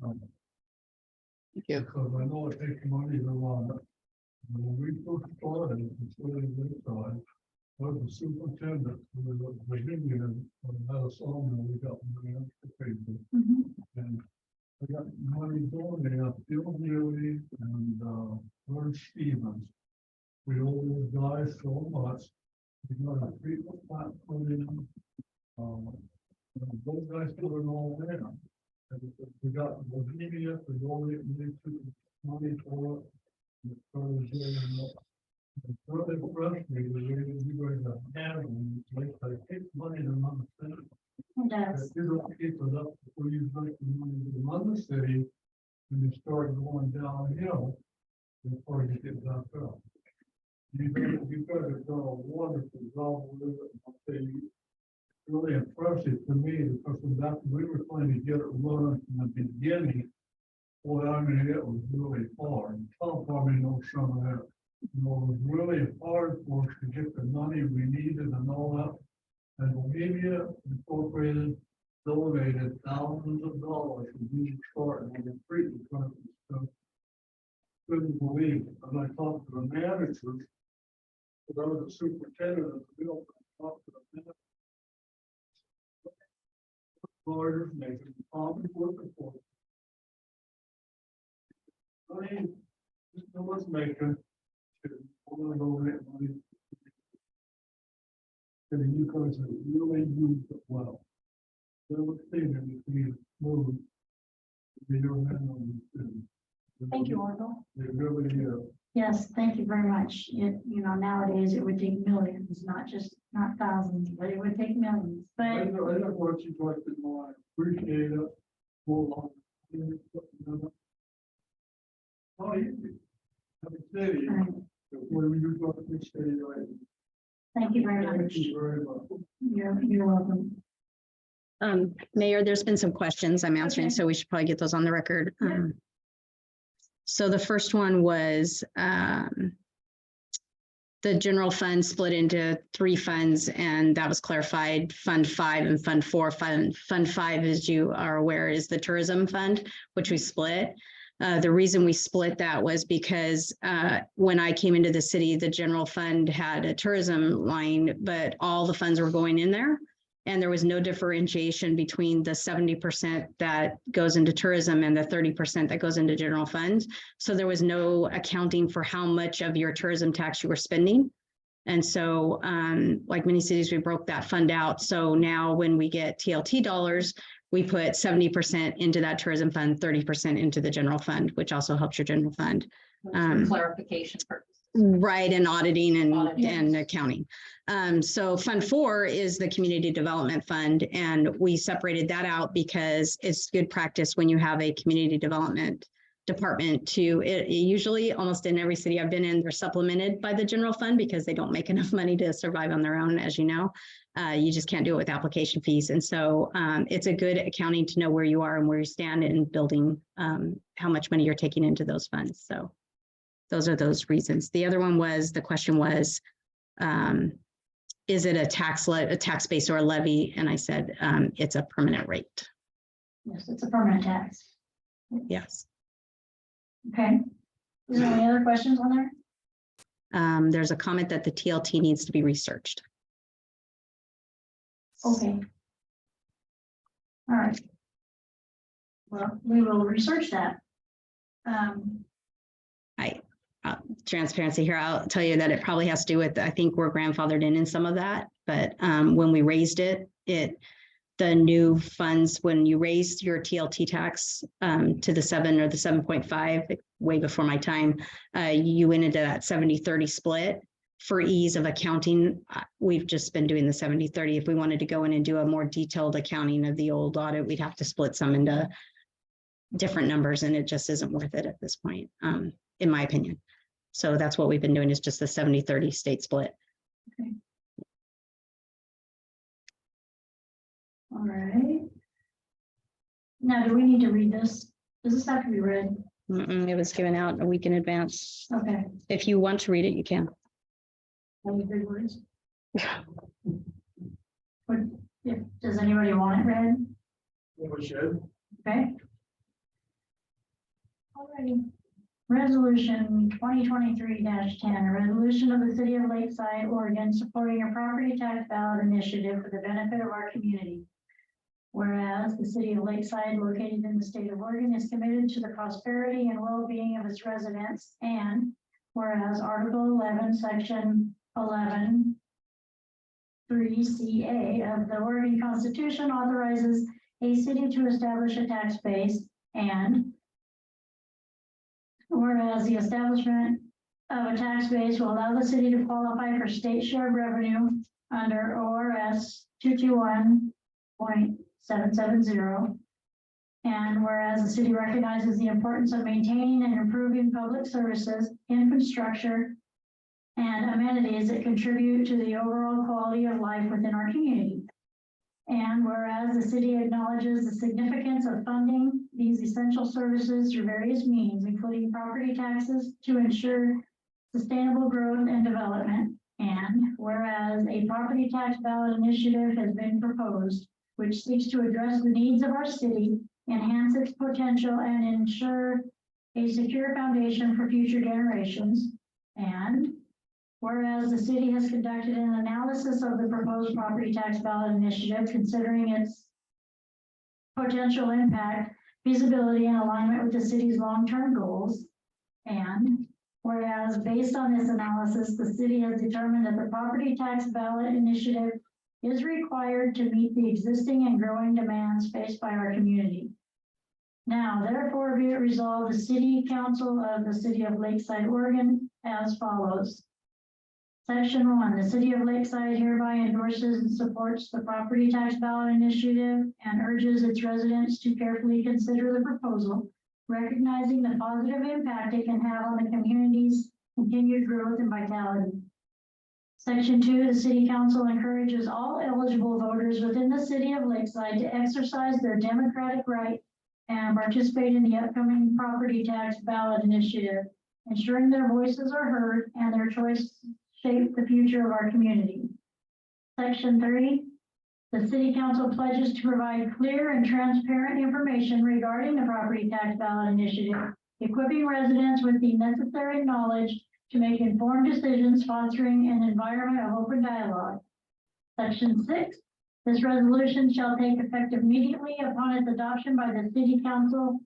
Thank you. Because I know it takes money to run it. When we first started, it's really Lakeside, was the superintendent, who was a Virginian, and had a sawmill, we got money extra people. And we got money donated, Bill Neely and Vern Stevens. We owe those guys so much. We got a treatment plant put in. Those guys put it all there. And we got Bohemia, we donated money for it. And it started doing it. It really impressed me the way that you guys are handling it. Like, it takes money to run the city. It does. If you don't keep it up before you make the money to run the city, and you start going downhill, before you get back up. You guys have done a wonderful job with it. I'll tell you, it's really impressive to me because we were trying to get it running from the beginning. Boy, I mean, it was really hard. Tom probably knows some of that. You know, it was really hard for us to get the money we needed and all that. And Bohemia Incorporated donated thousands of dollars to do starting on the treatment plant and stuff. Couldn't believe it. And I talked to the managers, because I was a superintendent of the building. I talked to the manager. Lawyers making problems working for them. I mean, no one's making. Only go get money. And you guys have really used it well. They were thinking it be smooth. Be your man on the city. Thank you, Oracle. They really do. Yes, thank you very much. Nowadays it would take millions, not thousands, but it would take millions. I But know what you like to know. I appreciate it. Hold on. Oh, easy. Have a city. Where you go to the city, right? thank you very Thank much. you very much. You're welcome. Mayor, there's been some questions I'm answering, Okay. so we should probably get those on the record. So the first one was the general fund split into 3 funds, and that was clarified, Fund 5 and Fund 4. Fund 5, as you are aware, is the tourism fund, which we split. The reason we split that was because when I came into the city, the general fund had a tourism line, but all the funds were going in there. And there was no differentiation between the 70% that goes into tourism and the 30% that goes into general funds. So there was no accounting for how much of your tourism tax you were spending. And so like many cities, we broke that fund out. So now when we get TLT dollars, we put 70% into that tourism fund, 30% into the general fund, which also helps your general fund. For clarification purposes. Right, and auditing and, Auditing. and accounting. So Fund 4 is the Community Development Fund, and we separated that out because it's good practice when you have a community development department to, it usually almost in every city I've been in, they're supplemented by the general fund because they don't make enough money to survive on their own, as you know. You just can't do it with application fees. And so it's a good accounting to know where you are and where you stand in building how much money you're taking into those funds. So those are those reasons. The other one was, the question was, is it a tax base or a levy? And I said, it's a permanent rate. Yes, it's a permanent tax. Yes. Okay. Is there any other questions on there? There's a comment that the TLT needs to be researched. Okay. All right. Well, we will research that. Transparency here, I'll tell you that it probably has to do with, I think we're grandfathered in some of that, but when we raised it, the new funds, when you raised your TLT tax to the 7 or the 7.5, way before my time, you went into that 70-30 split. For ease of accounting, we've just been doing the 70-30. If we wanted to go in and do a more detailed accounting of the old audit, we'd have to split some into different numbers, and it just isn't worth it at this point, in my opinion. So that's what we've been doing, is just the 70-30 state split. Okay. All right. Now, do we need to read this? Does this have to be read? It was given out a week in advance. Okay. If you want to read it, you can. Any big words? Does anybody want it read? We should. Okay. All righty. Resolution 2023-10, a resolution of the City of Lakeside, Oregon, supporting a property tax ballot initiative for the benefit of our community. Whereas the City of Lakeside, located in the state of Oregon, is committed to the prosperity and well-being of its residents, and whereas Article 11, Section 11, 3CA of the Oregon Constitution authorizes a city to establish a tax base, and whereas the establishment of a tax base will allow the city to qualify for state shared revenue under ORS 221.770. And whereas the city recognizes the importance of maintaining and improving public services, infrastructure, and amenities that contribute to the overall quality of life within our community. And whereas the city acknowledges the significance of funding these essential services through various means, including property taxes, to ensure sustainable growth and development. And whereas a property tax ballot initiative has been proposed, which seeks to address the needs of our city, enhance its potential, and ensure a secure foundation for future generations. And whereas the city has conducted an analysis of the proposed property tax ballot initiative, considering its potential impact, feasibility, and alignment with the city's long-term goals. And whereas based on this analysis, the city has determined that the property tax ballot initiative is required to meet the existing and growing demands faced by our community. Now, therefore, be it resolved, the City Council of the City of Lakeside, Oregon, as follows. Section 1, the City of Lakeside hereby endorses and supports the property tax ballot initiative and urges its residents to carefully consider the proposal, recognizing the positive impact it can have on the community's continued growth and vitality. Section 2, the City Council encourages all eligible voters within the City of Lakeside to exercise their democratic right and participate in the upcoming property tax ballot initiative, ensuring their voices are heard and their choice shape the future of our community. Section 3, the city council pledges to provide clear and transparent information regarding the property tax ballot initiative, equipping residents with the necessary knowledge to make informed decisions, fostering an environment of open dialogue. Section 6, this resolution shall take effect immediately upon its adoption by the city council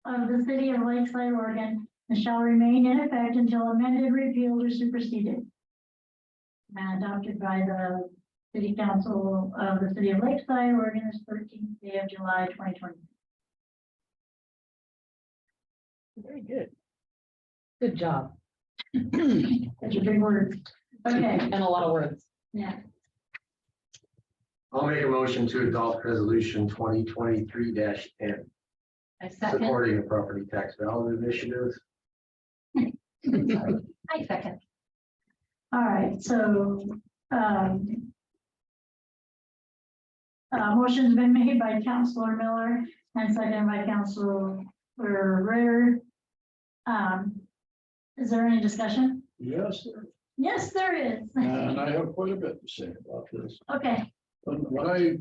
of the city of Lakeside, Oregon, and shall remain in effect until amended, repealed, or superseded. And adopted by the city council of the city of Lakeside, Oregon, this 13th day of July, 2020. Very good. Good job. That's a big word. Okay, And a lot of words. yeah. I'll make a motion to adopt resolution 2023-10, I second. supporting the property tax ballot initiative. I second. All right, so, motion's been made by Councilor Miller and seconded by Councilor Ritter. Is there any discussion? Yes, sir. Yes, there is. And I have quite a bit to say about this. Okay, When I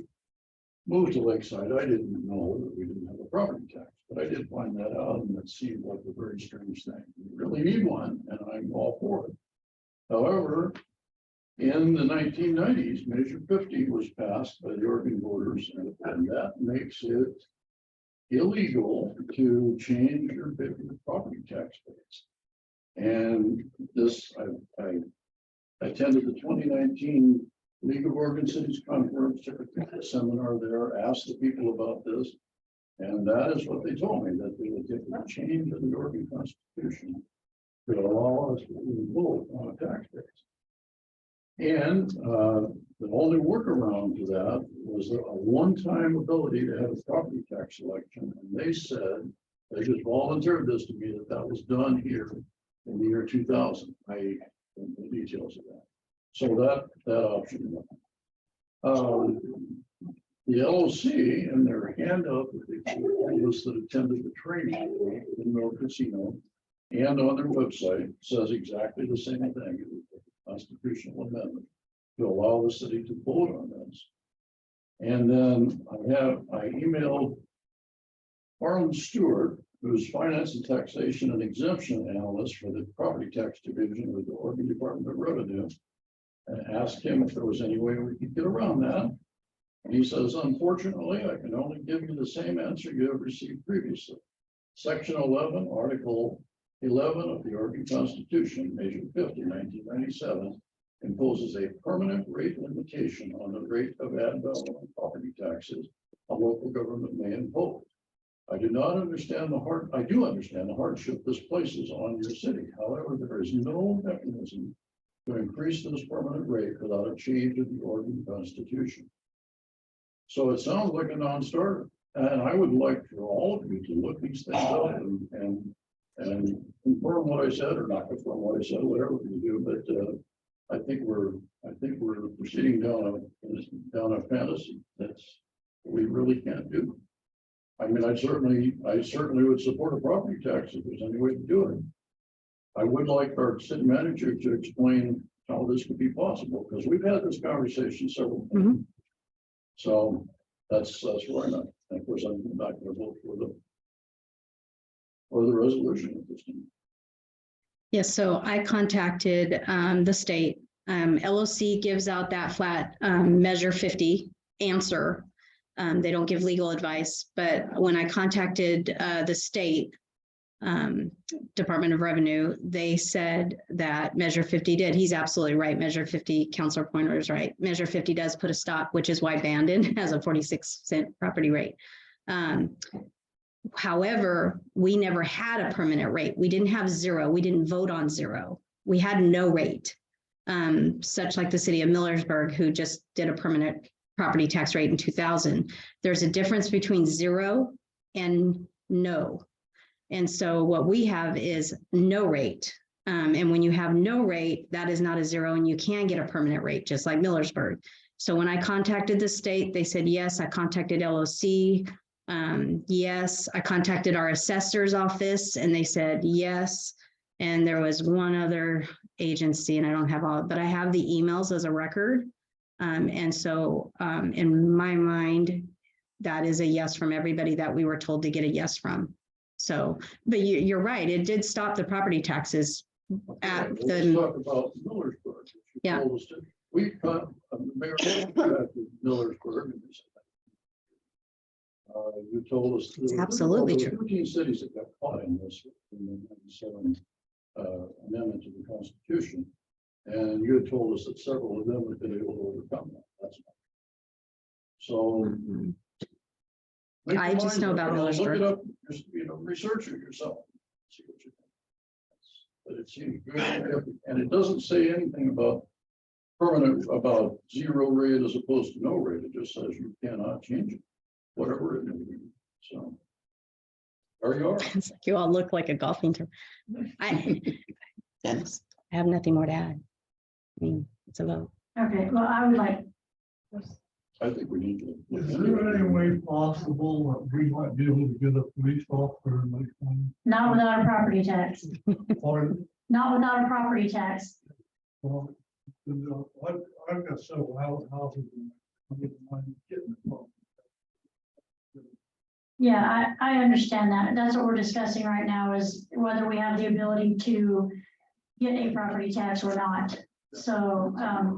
moved to Lakeside, I didn't know that we didn't have a property tax, but I did find that out, and it seemed like a very strange thing. We really need one, and I'm all for it. However, in the 1990s, Measure 50 was passed by the Oregon voters, and that makes it illegal to change your property tax rates. And this, I attended the 2019 League of Oregon Cities Conference, took a seminar there, asked the people about this. And that is what they told me, that they would get a change in the Oregon Constitution to allow us to vote on a tax base. And the only workaround to that was a one-time ability to have a property tax election. And they said, they just volunteered this to me, that that was done here in the year 2000. I don't know the details of that. So that option. The LOC in their handout, those that attended the training in the casino and on their website says exactly the same thing. Constitutional amendment to allow the city to vote on this. And then I emailed Harlan Stewart, who's finance and taxation and exemption analyst for the property tax division of the Oregon Department of Revenue, and asked him if there was any way we could get around that. And he says, unfortunately, I can only give you the same answer you have received previously. Section 11, Article 11 of the Oregon Constitution, Measure 50, 1997, imposes a permanent rate limitation on the rate of ad valorem property taxes a local government may impose. I do understand the hardship this places on your city. However, there is no mechanism to increase this permanent rate without a change in the Oregon Constitution. So it sounds like a non-starter, and I would like for all of you to look these things up and confirm what I said or not confirm what I said, whatever we do. But I think we're proceeding down a fantasy that's we really can't do. I mean, I certainly would support a property tax if there's any way to do it. I would like our city manager to explain how this could be possible, because we've had this conversation several times. So that's where I'm at. And of course, I'm not going to vote for the resolution at this time. Yes, so I contacted the state. LOC gives out that flat Measure 50 answer. They don't give legal advice, but when I contacted the state Department of Revenue, they said that Measure 50 did. He's absolutely right. Measure 50, Councilor Pointer is right. Measure 50 does put a stop, which is why Bandon has a 46-cent property rate. However, we never had a permanent rate. We didn't have zero. We didn't vote on zero. We had no rate, such like the city of Millersburg, who just did a permanent property tax rate in 2000. There's a difference between zero and no. And so what we have is no rate. And when you have no rate, that is not a zero, and you can get a permanent rate, just like Millersburg. So when I contacted the state, they said, yes. I contacted LOC. Yes. I contacted our assessor's office and they said, yes. And there was one other agency, and I don't have all, but I have the emails as a record. And so in my mind, that is a yes from everybody that we were told to get a yes from. So, but you're right, it did stop the property taxes at Let's the, talk about Millersburg. You Yeah. told us that we cut, the mayor contacted Millersburg. And they said, you told us. It's absolutely true. 13 cities that got caught in this in the 97 amendment to the Constitution. And you had told us that several of them have been able to overcome that. That's not. So. make I your just mind know up, about Look Millersburg. it up, just, research it yourself. See what you think. But it seems good, and it doesn't say anything about permanent, about zero rate as opposed to no rate. It just says you cannot change it, whatever it may be. So. There you are. it's like you all look like a golfing term. I Dennis. have nothing more to add. I mean, it's a vote. Okay, well, I would like, I think we need to. Is there any way possible that we might be able to get a police officer in Lakeside? not without a property tax, Or, not without a property tax. well, I've got several houses. I'm getting mine getting it. Yeah, I understand that. That's what we're discussing right now is whether we have the ability to get a property tax or not. So,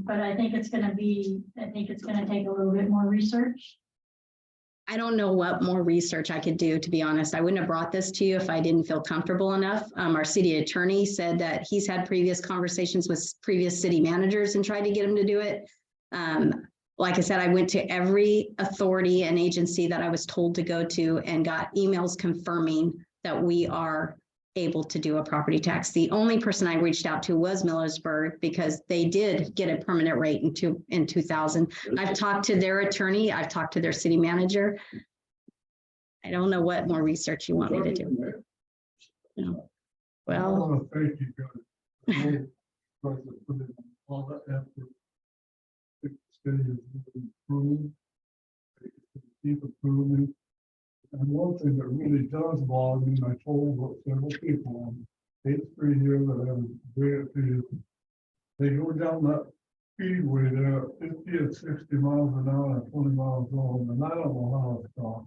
but I think it's gonna take a little bit more research. I don't know what more research I could do, to be honest. I wouldn't have brought this to you if I didn't feel comfortable enough. Our city attorney said that he's had previous conversations with previous city managers and tried to get him to do it. Like I said, I went to every authority and agency that I was told to go to and got emails confirming that we are able to do a property tax. The only person I reached out to was Millersburg because they did get a permanent rate in 2000. I've talked to their attorney. I've talked to their city manager. I don't know what more research you want me to do. No. Well, Thank you, guys. All that effort. The city is improving. Keep improving. And one thing that really does bother me, I told several people on 8th Street here that I was there to, they go down that speedway there at 50 and 60 miles an hour and 20 miles long, and I don't know how it's gone.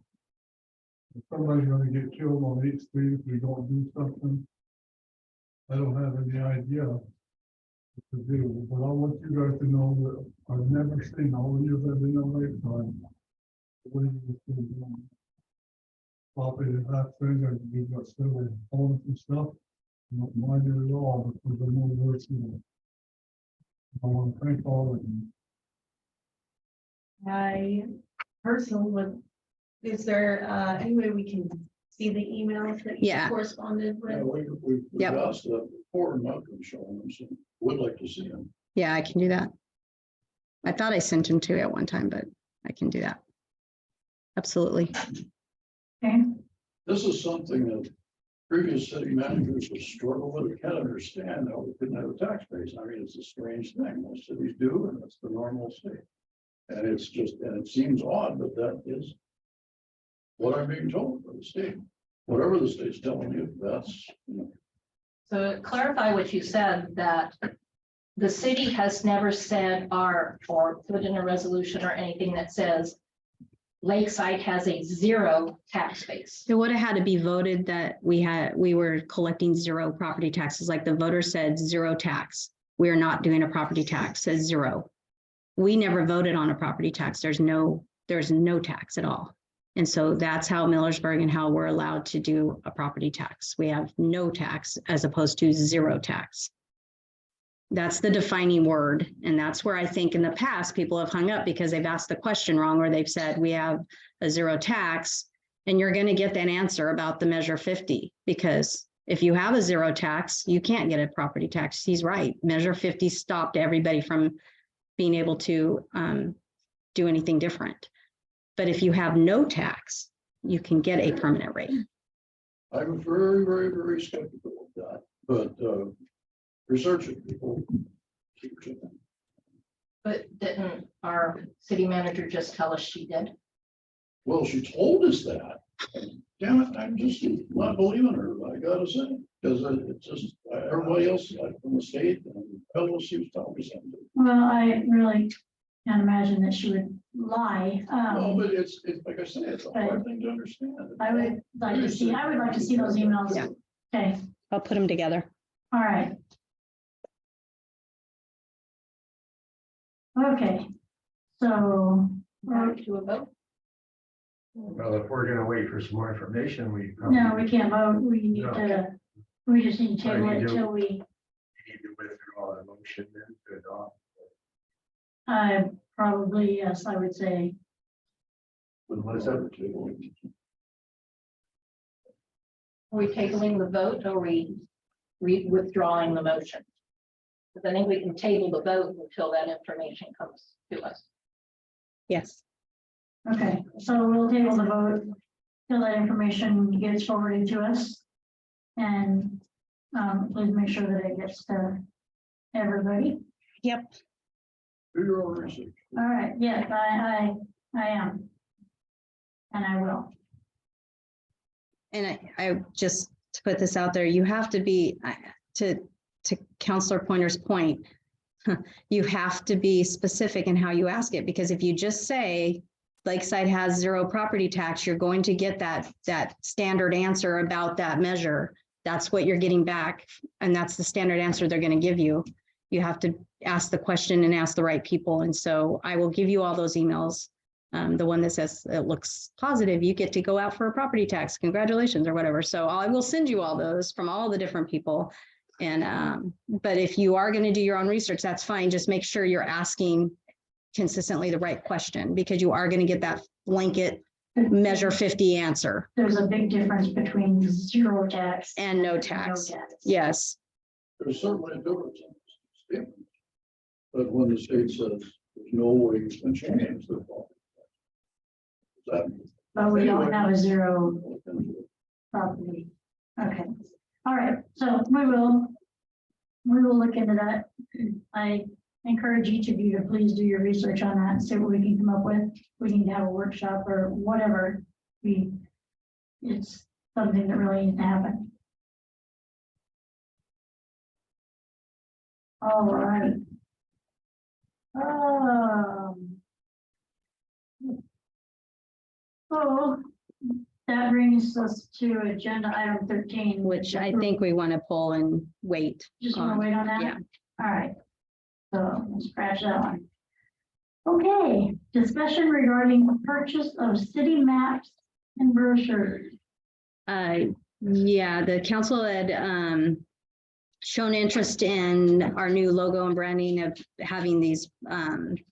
If somebody's gonna get killed on 8th Street if we don't do something, I don't have any idea what to do, but I want you guys to know that I've never seen all the years I've been on Lakeside. The way you just been doing. Property that thing, and we've got several homes and stuff. I don't mind it at all, because I know where it's going. I want to thank all of you. I personally would, is there any way we can see the emails that you Yeah. corresponded Yeah, with? we've Yep. asked that before, and not been showing them, so would like to see them. yeah, I can do that. I thought I sent him to you at one time, but I can do that. Absolutely. Okay, This is something that previous city managers have struggled with, or can't understand how we couldn't have a tax base. I mean, it's a strange thing. Most cities do, and it's the normal state. And it's just, and it seems odd, but that is what I'm being told by the state. Whatever the state's telling you, that's, So to clarify what you said, that the city has never said or put in a resolution or anything that says Lakeside has a zero tax base. It would have had to be voted that we were collecting zero property taxes, like the voter said, zero tax. We are not doing a property tax, says zero. We never voted on a property tax. There's no tax at all. And so that's how Millersburg and how we're allowed to do a property tax. We have no tax as opposed to zero tax. That's the defining word. And that's where I think in the past, people have hung up because they've asked the question wrong, or they've said, we have a zero tax. And you're going to get that answer about the Measure 50, because if you have a zero tax, you can't get a property tax. He's right. Measure 50 stopped everybody from being able to do anything different. But if you have no tax, you can get a permanent rate. I'm very, very, very skeptical of that, but research it, people. See what you think. But didn't our city manager just tell us she did? Well, she told us that. Damn it, I'm just not believing her, I gotta say, because it's just everybody else, like from the state and Hello, she was telling me something. Well, I really can't imagine that she would lie. No, but it's like I said, it's a hard thing to understand. I would like to see those emails. Yeah. Okay, I'll put them together. all right. Okay, so, Back to a vote. Well, if we're gonna wait for some more information, we. no, we can't vote. We need No. to, we just need to I table need it to- till we, Need to withdraw the motion then to adopt. probably, yes, I would say. What's that? Are we tabling the vote or are we withdrawing the motion? Because I think we can table the vote until that information comes to us. Yes. Okay, so we'll table the vote till that information gets forwarded to us. And please make sure that it gets to everybody. Yep. Do your own research. All right, yes, I am. And I will. And I just to put this out there, you have to be to Counselor Pointer's point. You have to be specific in how you ask it, because if you just say Lakeside has 0 property tax, you're going to get that standard answer about that measure. That's what you're getting back. And that's the standard answer they're going to give you. You have to ask the question and ask the right people. And so I will give you all those emails. The one that says it looks positive, you get to go out for a property tax. Congratulations or whatever. So I will send you all those from all the different people. And but if you are going to do your own research, that's fine. Just make sure you're asking consistently the right question, because you are going to get that blanket measure 50 answer. There's a big difference between 0 tax And no tax. Yes. There's certainly a difference in the statement. But when the state says there's no way you can change the law. That. But we don't have a 0 property. Okay, all right, so we will look into that. I encourage each of you to please do your research on that and see what we can come up with. We need to have a workshop or whatever. It's something that really needs to happen. All right. So that brings us to agenda item 13, Which I think we want to pull and wait. just want to wait on that? Yeah. All right. So we'll scratch that one. Okay, discussion regarding the purchase of city maps and brochures. Yeah, the council had shown interest in our new logo and branding of having these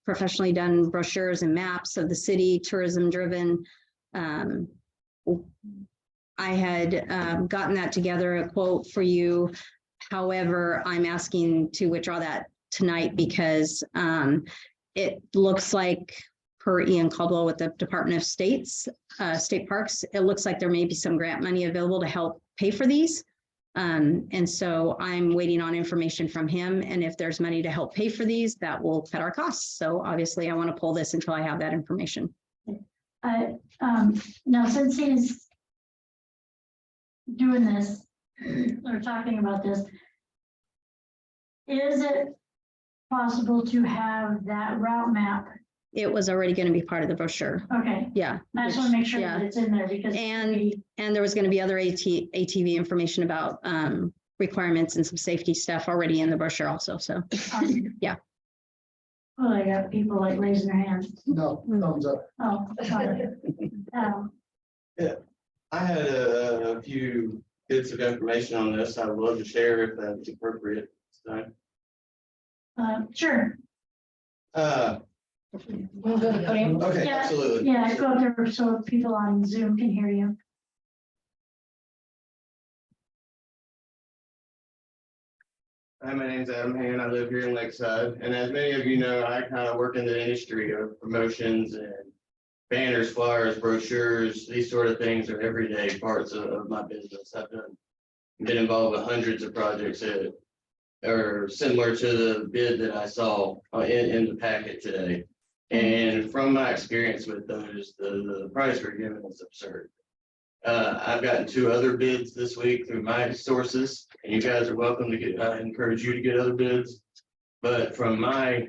professionally done brochures and maps of the city, tourism driven. I had gotten that together, a quote for you. However, I'm asking to withdraw that tonight because it looks like, per Ian Caldwell with the Department of State Parks, it looks like there may be some grant money available to help pay for these. And so I'm waiting on information from him. And if there's money to help pay for these, that will cut our costs. So obviously I want to pull this until I have that information. Now, since he's doing this, or talking about this, is it possible to have that route map? It was already going to be part of the brochure. Okay, Yeah. I just want to make sure Yeah. that it's in there because. And there was going to be other ATV information about requirements and some safety stuff already in the brochure also. So, yeah. Oh, I got people like raising their hands. No, thumbs up. Oh, sorry. I had a few bits of information on this. I would love to share if that's appropriate. So, Sure. We'll go to podium. okay, Yeah, absolutely. Yeah, go up there so people on Zoom can hear you. Hi, my name's Adam Hand. I live here in Lakeside. And as many of you know, I kind of work in the industry of promotions and banners, flyers, brochures. These sort of things are everyday parts of my business. I've been involved with hundreds of projects that are similar to the bid that I saw in the packet today. And from my experience with those, the price we're given is absurd. I've gotten 2 other bids this week through my sources, and you guys are welcome to get, I encourage you to get other bids. But from my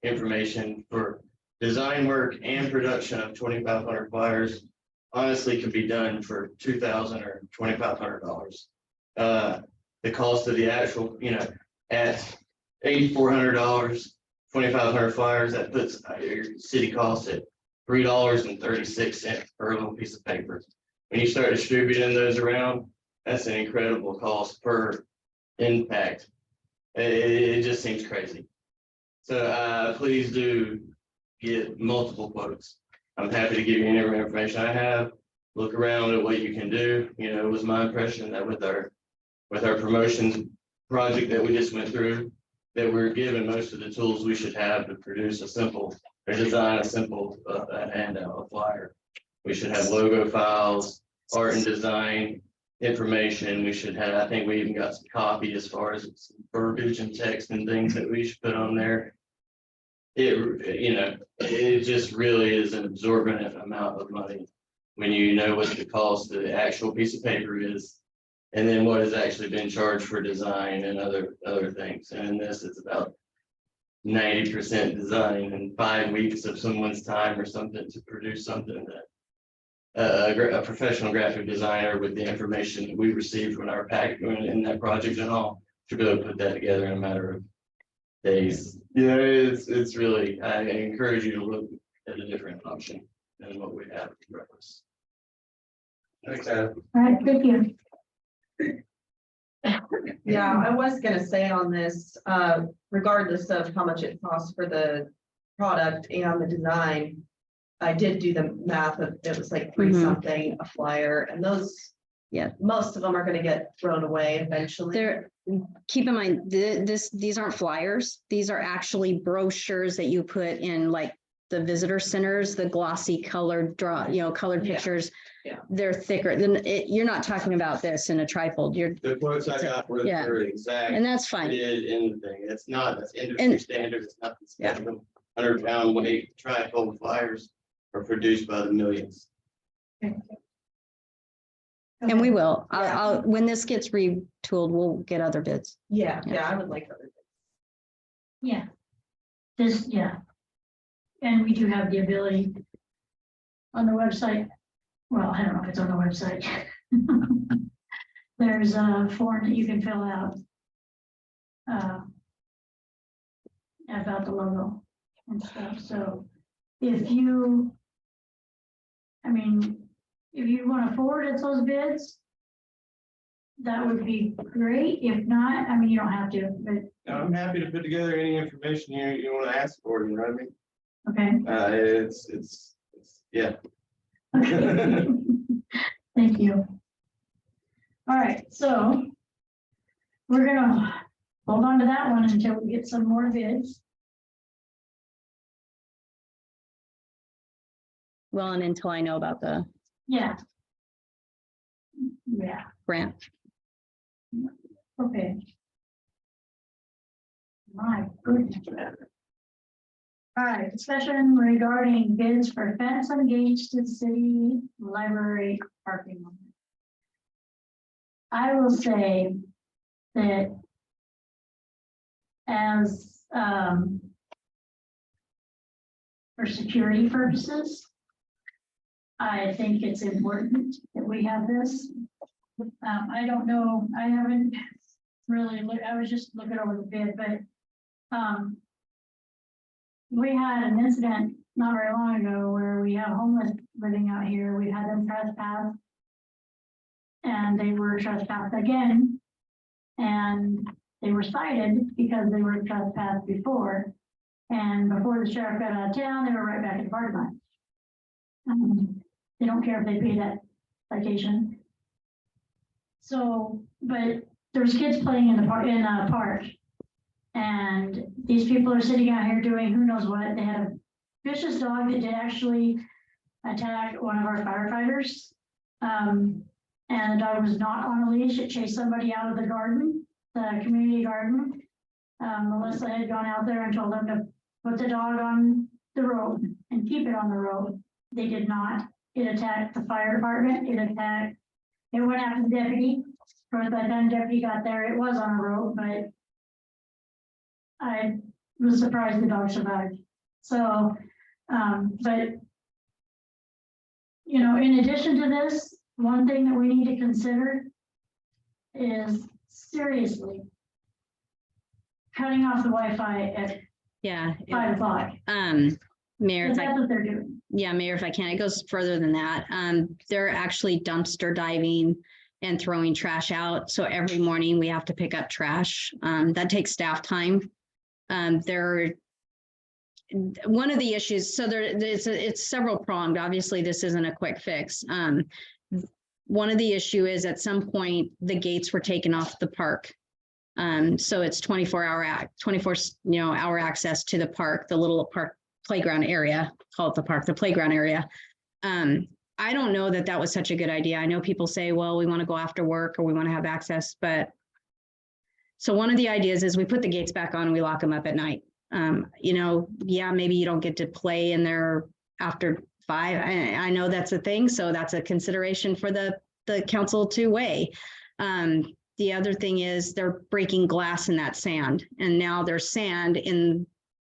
information, for design work and production of 2,500 flyers, honestly could be done for $2,000 or $2,500. The cost of the actual, at $8,400, 2,500 flyers, that puts your city costs at $3.36 per little piece of paper. When you start distributing those around, that's an incredible cost per impact. It just seems crazy. So please do get multiple quotes. I'm happy to give you any information I have. Look around at what you can do. It was my impression that with our promotions project that we just went through, that we're given most of the tools we should have to produce or design a simple handout, a flyer. We should have logo files, art and design information. We should have, I think we even got some copy as far as verbiage and text and things that we should put on there. It just really is an absorbent amount of money when you know what the cost of the actual piece of paper is, and then what has actually been charged for design and other things. And in this, it's about 90% design and 5 weeks of someone's time or something to produce something that a professional graphic designer with the information that we received from our pack in that project and all should be able to put that together in a matter of days. Yeah, it's really, I encourage you to look at a different option than what we have in reference. Thanks, Adam. All right, thank you. Yeah, I was gonna say on this, regardless of how much it costs for the product and the design, I did do the math of, it was like three something a flyer, and those, Yeah. most of them are gonna get thrown away eventually. Keep in mind, these aren't flyers. These are actually brochures that you put in like the visitor centers, the glossy colored colored Yeah. pictures. Yeah. They're thicker than you're not talking about this in a trifold. The quotes I got were Yeah. exact. And that's fine. Anything. It's not, that's industry standard. It's nothing special. 100-pound weight trifold flyers are produced by the millions. And we will. I'll when this gets retooled, we'll get other bids. Yeah, Yeah. yeah, I would like other things. Yeah. And we do have the ability on the website. Well, I don't know if it's on the website. There's a form that you can fill out about the logo and stuff. So if you want to forward us those bids, that would be great. If not, you don't have to, but I'm happy to put together any information you want to ask for, you know what I mean? okay. It's yeah. Thank you. All right, so we're gonna hold on to that one until we get some more bids. Well, and until I know about the Yeah, grant. okay. My goodness. All right, discussion regarding bids for fence and gates to city library parking lot. I will say that as for security purposes, I think it's important that we have this. I don't know, I haven't really looked, I was just looking over the bid, but we had an incident not very long ago where we have homeless living out here. We had them trespass. And they were trespassed again. And they were cited because they were trespassed before. And before the sheriff got out of town, they were right back in the parking lot. They don't care if they pay that citation. So, but there's kids playing in a park. And these people are sitting out here doing who knows what. They had a vicious dog that did actually attack one of our firefighters. And the dog was not on a leash. It chased somebody out of the garden, the community garden. Melissa had gone out there and told them to put the dog on the road and keep it on the road. They did not. It attacked the fire department. It went after the deputy. By the time the deputy got there, it was on the road, but was surprised the dog survived. So, but you know, in addition to this, one thing that we need to consider is seriously cutting off the Wi-Fi at Yeah. 5 o'clock. Mayor, Because if I, that's what they're doing. yeah, Mayor, if I can, it goes further than that. They're actually dumpster diving and throwing trash out. So every morning we have to pick up trash. That takes staff time. One of the issues, so it's several pronged. Obviously, this isn't a quick fix. One of the issue is at some point, the gates were taken off the park. So it's 24 hour access to the park, the little park playground area, call it the park, the playground area. I don't know that that was such a good idea. I know people say, well, we want to go after work or we want to have access, but so one of the ideas is we put the gates back on and we lock them up at night. You know, yeah, maybe you don't get to play in there after 5. I know that's a thing. So that's a consideration for the council to weigh. The other thing is they're breaking glass in that sand, and now there's sand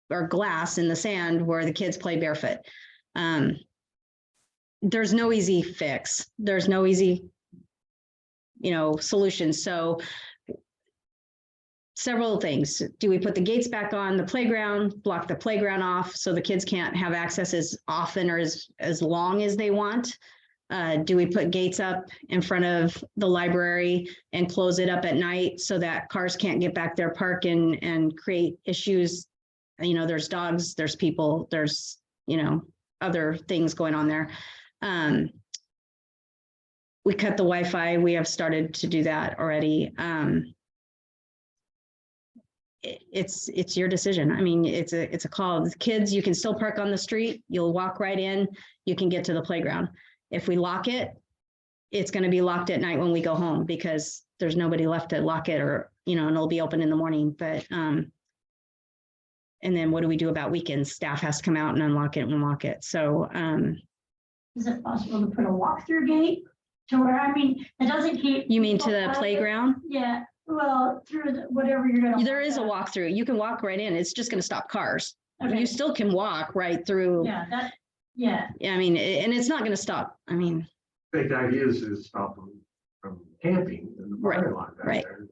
or glass in the sand where the kids play barefoot. There's no easy fix. There's no easy, solution. So several things. Do we put the gates back on the playground, block the playground off so the kids can't have access as often or as long as they want? Do we put gates up in front of the library and close it up at night so that cars can't get back there, park and create issues? There's dogs, there's people, there's, other things going on there. We cut the Wi-Fi. We have started to do that already. It's your decision. I mean, it's a call. The kids, you can still park on the street. You'll walk right in. You can get to the playground. If we lock it, it's going to be locked at night when we go home because there's nobody left to lock it, or, and it'll be open in the morning. But, and then what do we do about weekends? Staff has to come out and unlock it and lock it. So, Is it possible to put a walk-through gate to where, it doesn't keep. you mean to the playground? Yeah, well, through whatever you're gonna. There is a walkthrough. You can walk right in. It's just going to stop cars. Okay. You still can walk right through. Yeah, And it's not going to stop. I think the idea is to stop them from camping in the parking lot. back right. there.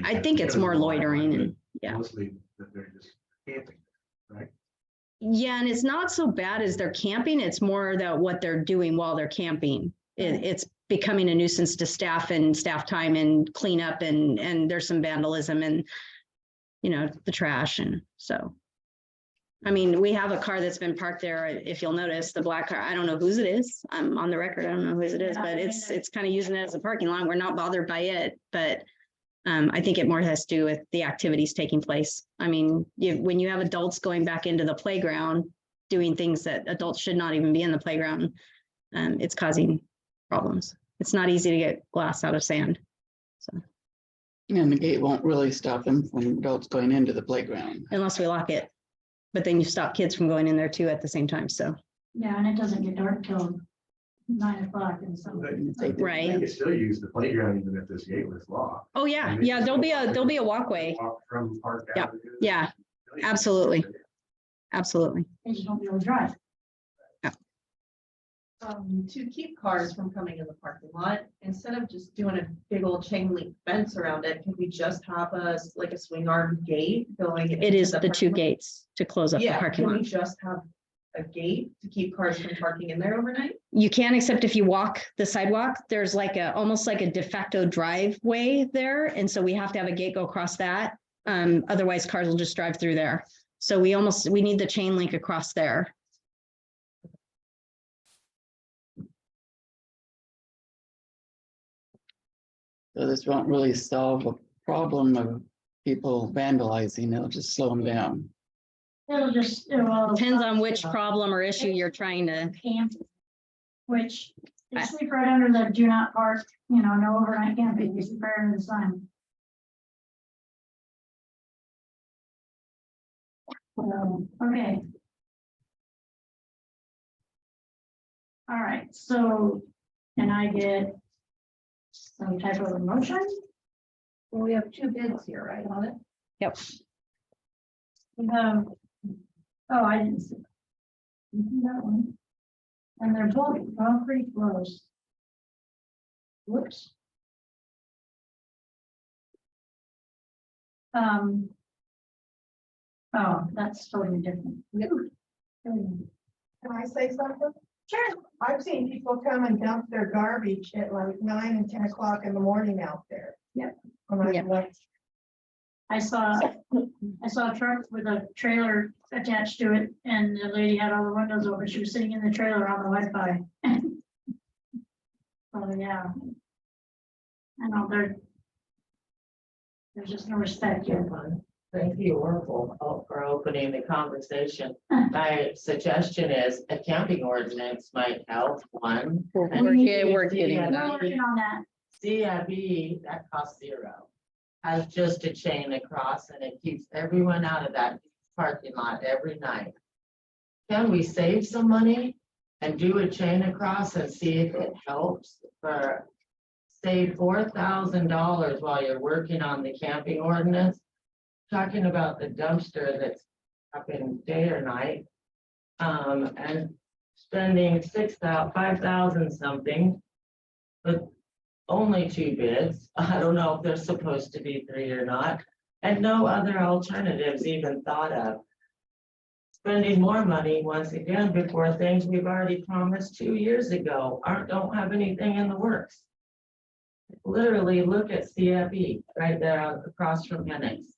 I think it's more loitering and Mostly that they're just camping, right? Yeah, and it's not so bad as they're camping. It's more that what they're doing while they're camping. It's becoming a nuisance to staff and staff time and cleanup and there's some vandalism and, the trash. And so, we have a car that's been parked there. If you'll notice the black car, I don't know whose it is. I'm on the record. I don't know whose it is, but it's kind of using it as a parking lot. We're not bothered by it, but I think it more has to do with the activities taking place. When you have adults going back into the playground, doing things that adults should not even be in the playground, it's causing problems. It's not easy to get glass out of sand. So. And the gate won't really stop them from adults going into the playground. Unless we lock it. But then you stop kids from going in there too at the same time, so. yeah, and it doesn't get dark till 9 o'clock and so. They Right. can still use the playground even if this gate was locked. Oh, yeah, yeah, there'll be a walkway. Walk from Park Yeah, Avenue. yeah, absolutely. Absolutely. They just won't be able to drive. To keep cars from coming in the parking lot, instead of just doing a big old chain link fence around it, can we just have a swing arm gate going? It is into the 2 parking lot? gates to close up the Yeah, parking can we lot. just have a gate to keep cars from parking in there overnight? You can, except if you walk the sidewalk, there's almost like a de facto driveway there. And so we have to have a gate go across that. Otherwise cars will just drive through there. So we need the chain link across there. So this won't really solve a problem of people vandalizing. It'll just slow them down. Depends on which problem or issue you're trying to. Camp, which they sleep right under the do not park, no overnight camping, you sleep right under the sign. Okay. All right, so can I get some type of a motion? Well, we have 2 bids here, right, on it? Yep. Oh, I didn't see. That one. And they're both pretty close. Whoops. Oh, that's totally different. Can I say something? Sure. I've seen people come and dump their garbage at like 9 and 10 o'clock in the morning out there. Yep. Yep. I saw a truck with a trailer attached to it, and the lady had all the windows open. She was sitting in the trailer on the Wi-Fi. Oh, yeah. I know there's just no respect here. Thank you, Oracle, for opening the conversation. My suggestion is a camping ordinance might help one. We're getting getting We're working on that. CIB, that costs zero. Has just a chain across and it keeps everyone out of that parking lot every night. Can we save some money and do a chain across and see if it helps for save $4,000 while you're working on the camping ordinance? Talking about the dumpster that's up in day or night. And spending $5,000 something. But only 2 bids. I don't know if there's supposed to be 3 or not. And no other alternatives even thought of. Spending more money once again before things we've already promised 2 years ago don't have anything in the works. Literally look at CFE right there across from Hennick's.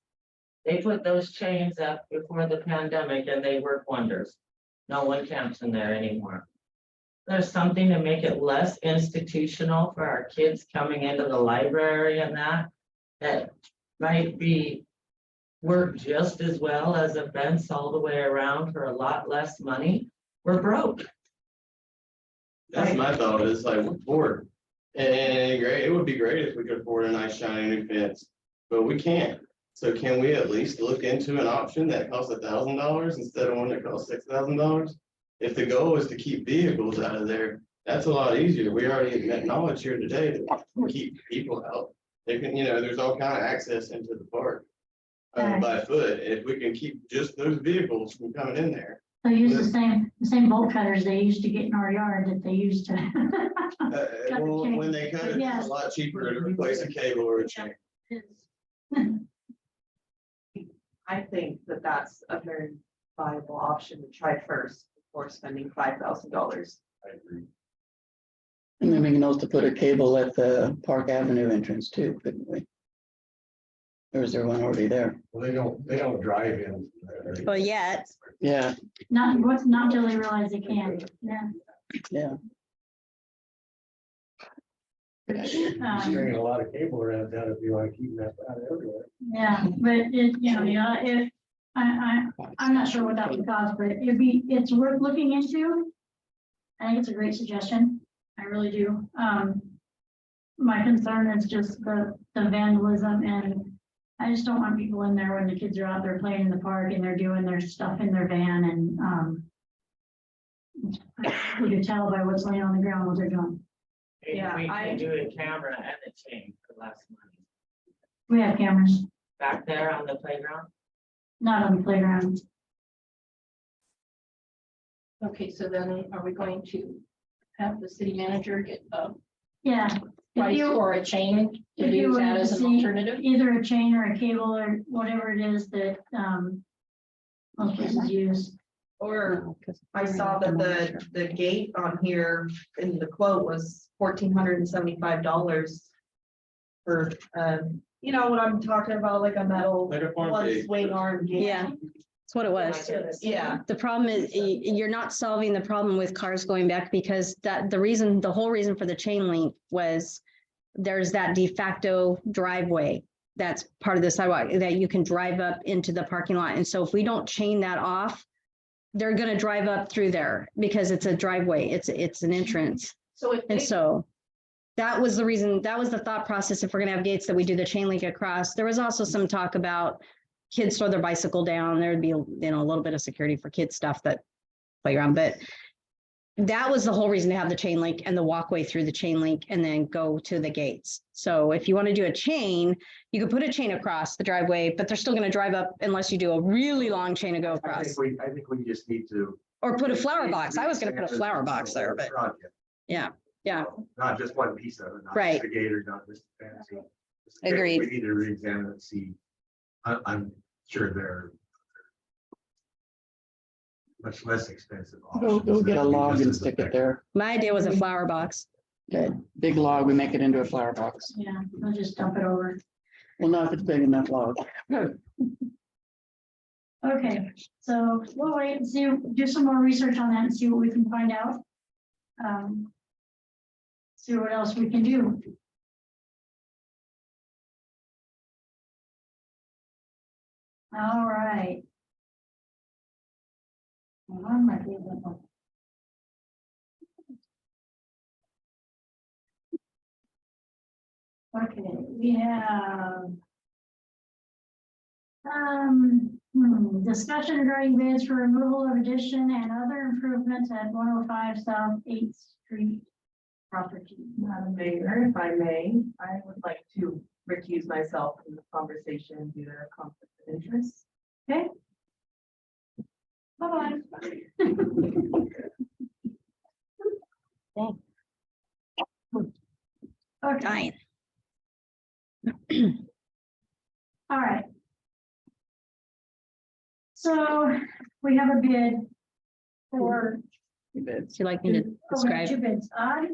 They put those chains up before the pandemic and they work wonders. No one camps in there anymore. There's something to make it less institutional for our kids coming into the library and that might be work just as well as a fence all the way around for a lot less money. We're broke. That's my thought, is like, we're bored. And great, it would be great if we could afford a nice shiny new fence, but we can't. So can we at least look into an option that costs $1,000 instead of one that costs $6,000? If the goal is to keep vehicles out of there, that's a lot easier. We already acknowledged here today that keep people out. They can, there's all kind of access into the park by foot. If we can keep just those vehicles from coming in there. They use the same bolt cutters they used to get in our yard that they used to. Well, when they cut it, it's a lot cheaper to replace a cable or a chain. I think that that's a very viable option to try first before spending $5,000. I agree. And then we can also put a cable at the Park Avenue entrance too, couldn't we? Or is there one already there? Well, they don't drive in. Well, yet. Yeah, Not till they realize they can. Yeah. yeah. Stringing a lot of cable around town if you want to keep that out everywhere. Yeah, but if I'm not sure what that would cost, but it's worth looking into. I think it's a great suggestion. I really do. My concern is just the vandalism, and I just don't want people in there when the kids are out there playing in the park and they're doing their stuff in their van, and you can tell by what's laying on the ground what they're doing. Maybe Yeah, we I- can do a camera and a chain for less money. We have cameras, Back there on the playground. not on the playground. Okay, so then are we going to have the city manager get a Yeah. If price you, or a chain to if you use that wanted as to an see alternative? either a chain or a cable or whatever it is that most places use. Or I saw that the gate on here in the quote was $1,475 for, you know what I'm talking about, like a metal Like a farm one gate. swing arm gate. Yeah, that's what it was. Yeah, The problem is you're not solving the problem with cars going back, because the whole reason for the chain link was there's that de facto driveway that's part of the sidewalk that you can drive up into the parking lot. And so if we don't chain that off, they're going to drive up through there because it's a driveway. It's an entrance. So if And they, so that was the reason, that was the thought process. If we're going to have gates, that we do the chain link across. There was also some talk about kids throw their bicycle down. There'd be, a little bit of security for kids stuff, that playground, but that was the whole reason to have the chain link and the walkway through the chain link and then go to the gates. So if you want to do a chain, you could put a chain across the driveway, but they're still going to drive up unless you do a really long chain to go I across. think we just need to. Or put a flower box. I was going to put a flower box there, but yeah, yeah. Not just one piece of it, not Right. just the gate or not just the fancy. Agreed. We need to re-examine and see. I'm sure they're much less expensive. Go options get a that would be log just and as stick it effective. there. My idea was a flower box. That big log, we make it into a flower box. Yeah, we'll just dump it over. Well, not if it's big enough log. Okay, so we'll wait and see, do some more research on that and see what we can find out. See what else we can do. All right. One might be a bit more. Okay, we have discussion regarding bids for removal of addition and other improvements at 105 South 8th Street property. Madam Mayor, if I may, I would like to recuse myself from the conversation due to conflict of interest. Okay. Bye-bye. Okay, Dying. all right. So we have a bid for. Would you like me to Oh, we have describe? two bids. I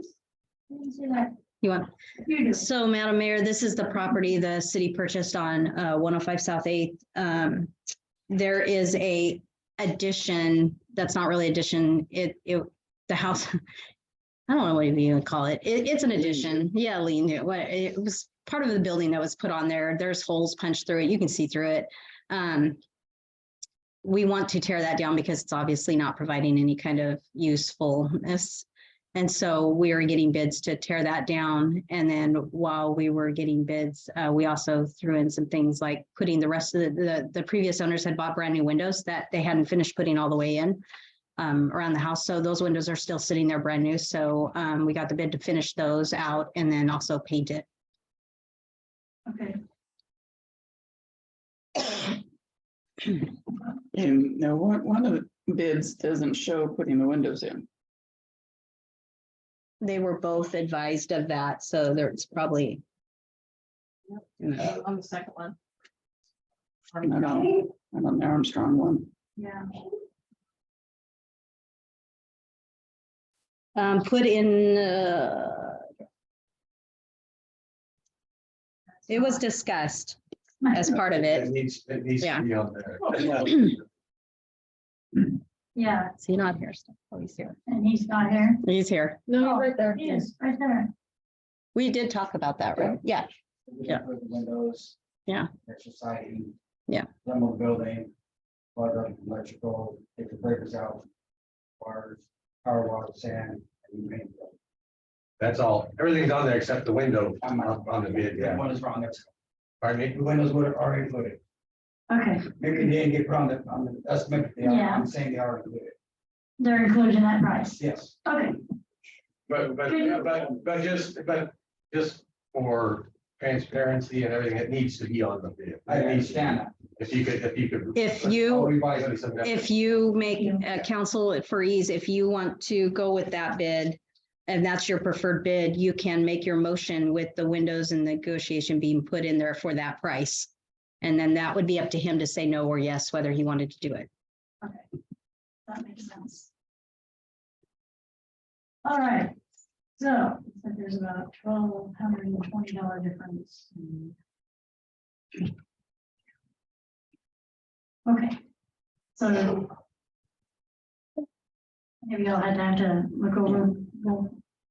didn't see that. You want? You do. So, Madam Mayor, this is the property the city purchased on 105 South 8th. There is a addition, that's not really addition, the house, I don't know what you would call it. It's an addition. Yeah, it was part of the building that was put on there. There's holes punched through it. You can see through it. We want to tear that down because it's obviously not providing any kind of usefulness. And so we are getting bids to tear that down. And then while we were getting bids, we also threw in some things like putting the rest of the previous owners had bought brand new windows that they hadn't finished putting all the way in around the house. So those windows are still sitting there brand new. So we got the bid to finish those out and then also paint it. Okay. And now one of the bids doesn't show putting the windows in. They were both advised of that. So there's probably. On the second one. Not on the Armstrong one. Yeah. Put in, it was discussed as part of It it. needs to be on there. Yeah, Is he not here? Oh, he's here. and he's not here. He's here. No, right there. He is, right there. We did talk about that, right? Yeah. Yeah. Windows. Yeah. Exercising. Yeah. Demo the building, plug up electrical, take the breakers out, wires, power water, sand, and main. That's all. Everything's on there except the window on the bid, That yeah. one is wrong, that's, Pardon me? the windows were already included. Okay, Maybe they didn't get put on the estimate, they are, Yeah. I'm saying they are included, they're included in that price. yes. Okay, But just for transparency and everything, it needs to be on the bid. I understand that. If you could. If I'll you, revise it. if you make a council for ease, if you want to go with that bid, and that's your preferred bid, you can make your motion with the windows and negotiation being put in there for that price. And then that would be up to him to say no or yes, whether he wanted to do it. okay, that makes sense. All right, so there's about $1,220 difference. Okay, so maybe I'll have time to look over.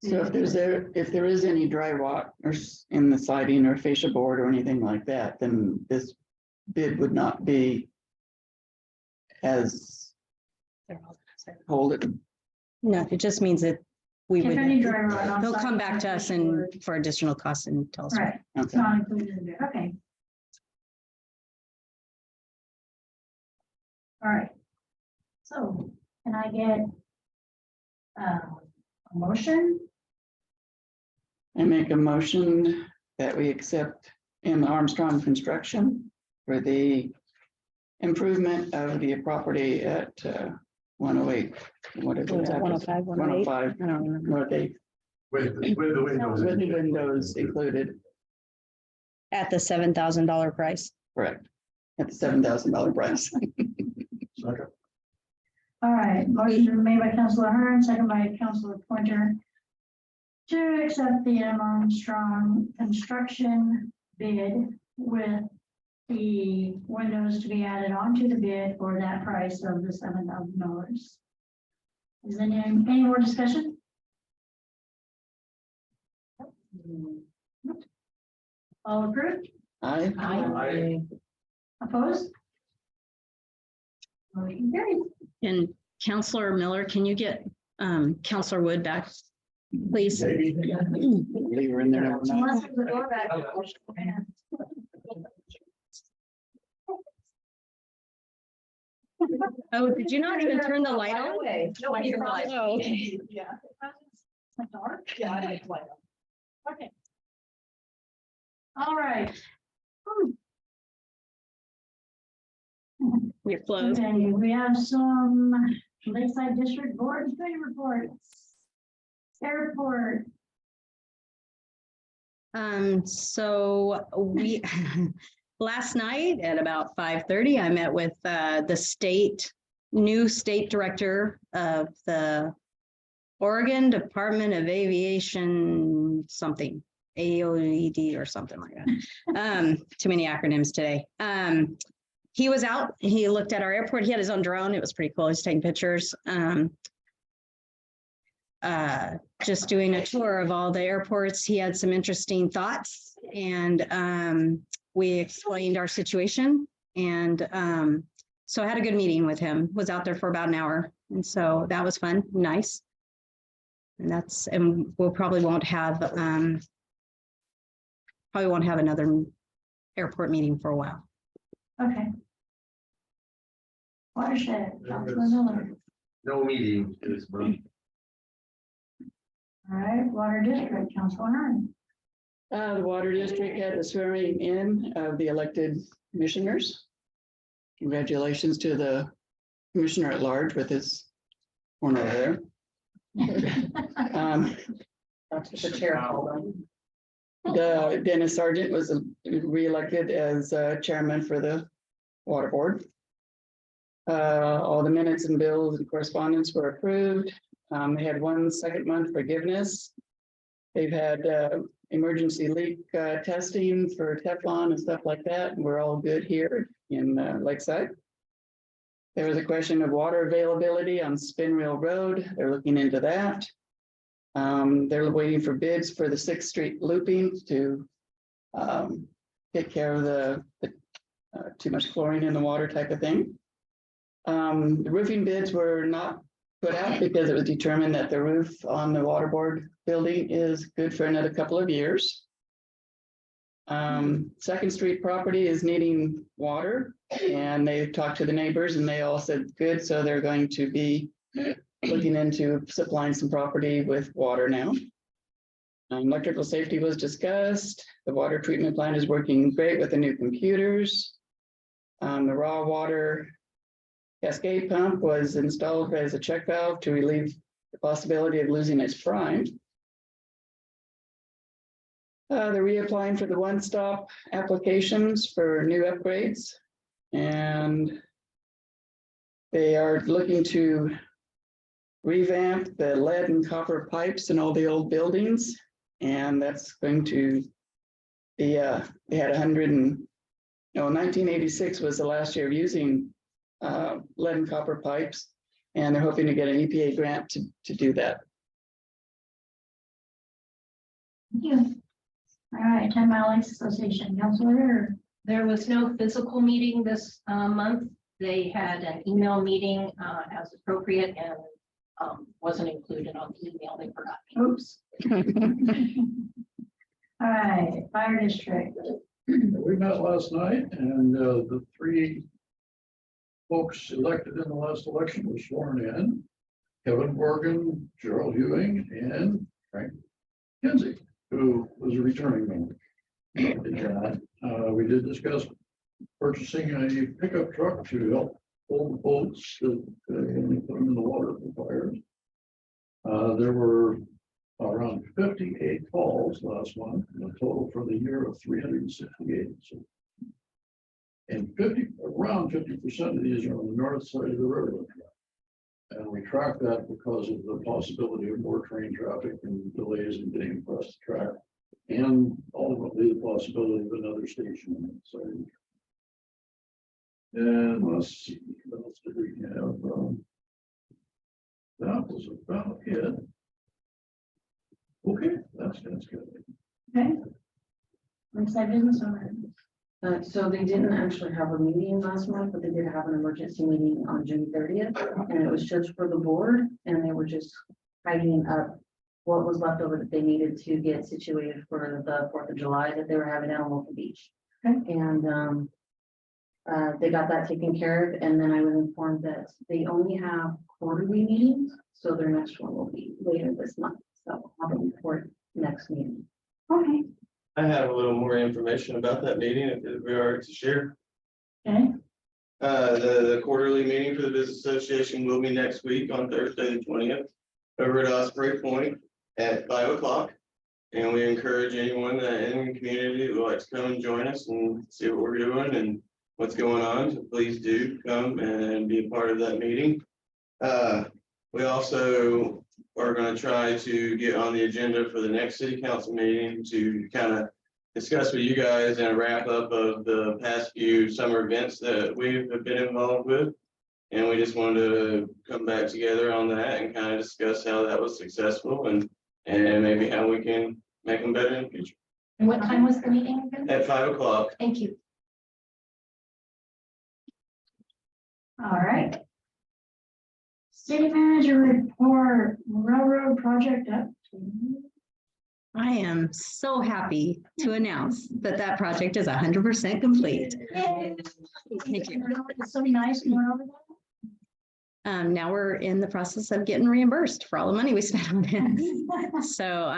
So if there is any dry rot or in the siding or fascia board or anything like that, then this bid would not be as hold it. No, it just means that we If would, any dry rot on he'll site, come back to us and for additional costs and tell us. Right, it's Okay. not included in there, okay. All right. So can I get A motion, I make a motion that we accept M. Armstrong Construction for the improvement of the property at 108. What is it? 105, 108? 105. I don't remember. North 8th, With the windows. with the windows included, At the $7,000 price. correct, at the $7,000 price. Second. all right, motion made by Councilor Hearn, second by Councilor Pointer. To accept the M. Armstrong construction bid with the windows to be added onto the bid for that price of the $7,000. Is there any more discussion? All approved? Aye. Opposed? Motion carried. And Counselor Miller, can you get Counselor Wood back, please? Leave her in there. overnight. Unless there's a door back. Oh, did you not even turn the light on? No, I hear the light. Oh, okay. Yeah. It's dark. Yeah, I like light. Okay. All right. You're closed. Okay, we have some Lakeside District Board committee reports. Airport, So we, last night at about 5:30, I met with the new state director of the Oregon Department of Aviation, something, AOED or something like that. Too many acronyms today. He was out, he looked at our airport, he had his own drone, it was pretty cool, he's taking pictures. Just doing a tour of all the airports. He had some interesting thoughts and we explained our situation. And so I had a good meeting with him, was out there for about an hour. And so that was fun, nice. And we'll probably won't have another airport meeting for a while. okay. Watershed, Councilor Miller. No meeting this month. All right, Water District, Councilor Hearn. The Water District had the swearing in of the elected commissioners. Congratulations to the commissioner at large with his corner there. That's what the chair called them. The Dennis Sargent was reelected as chairman for the water board. All the minutes and bills and correspondence were approved. They had one second month forgiveness. They've had emergency leak testing for Teflon and stuff like that, and we're all good here in Lakeside. There was a question of water availability on Spin Rail Road. They're looking into that. They're waiting for bids for the 6th Street looping to take care of the too much chlorine in the water type of thing. The roofing bids were not put out because it was determined that the roof on the water board building is good for another couple of years. 2nd Street property is needing water, and they've talked to the neighbors and they all said good, so they're going to be looking into supplying some property with water now. Electrical safety was discussed. The water treatment plant is working great with the new computers. The raw water cascade pump was installed as a check valve to relieve the possibility of losing its prime. They're reapplying for the one-stop applications for new upgrades, and they are looking to revamp the lead and copper pipes in all the old buildings, and that's going to be they had 1986 was the last year of using lead and copper pipes, and they're hoping to get an EPA grant to do that. Thank you. All right, 10 Mile Lakes Association, Councilor. There was no physical meeting this month. They had an email meeting as appropriate and wasn't included on the email. They forgot. Oops. All right, Fire District. We met last night and the 3 folks elected in the last election were sworn in. Kevin Morgan, Gerald Ewing, and Frank Kinsey, who was a returning member. We did discuss purchasing a pickup truck to help pull the boats that when we put them in the water for fires. There were around 58 calls last month, and a total for the year of 368. So, and around 50% of these are on the north side of the river. And we track that because of the possibility of more train traffic and delays in getting across the track. And ultimately the possibility of another station on that side. And let's see, what else did we have? That was about it. Okay, that's good. Okay. Lakeside business owner. So they didn't actually have a meeting last month, but they did have an emergency meeting on June 30th, and it was just for the board, and they were just tidying up what was left over that they needed to get situated for the 4th of July that they were having out on Local Beach. Okay. And they got that taken care of, and then I was informed that they only have quarterly meetings, so their next one will be later this month. So I'll report next meeting. Okay. I have a little more information about that meeting if we are to share. Okay. The quarterly meeting for the Business Association will be next week on Thursday, the 20th, over at Osprey Point at 5 o'clock. And we encourage anyone that in the community who would like to come and join us and see what we're doing and what's going on. So please do come and be a part of that meeting. We also are going to try to get on the agenda for the next city council meeting to kind of discuss with you guys and a wrap up of the past few summer events that we've been involved with. And we just wanted to come back together on that and kind of discuss how that was successful and maybe how we can make them better in the future. And what time was the meeting again? At 5 o'clock. Thank you. All right. City manager report, railroad project up. I am so happy to announce that that project is 100% complete. Thank you. It's so nice going over that. Now we're in the process of getting reimbursed for all the money we spent on it. So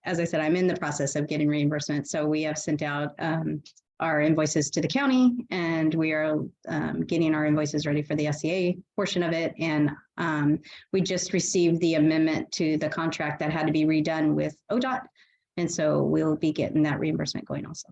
as I said, I'm in the process of getting reimbursement. So we have sent out our invoices to the county, and we are getting our invoices ready for the SCA portion of it. And we just received the amendment to the contract that had to be redone with ODOT. And so we'll be getting that reimbursement going also.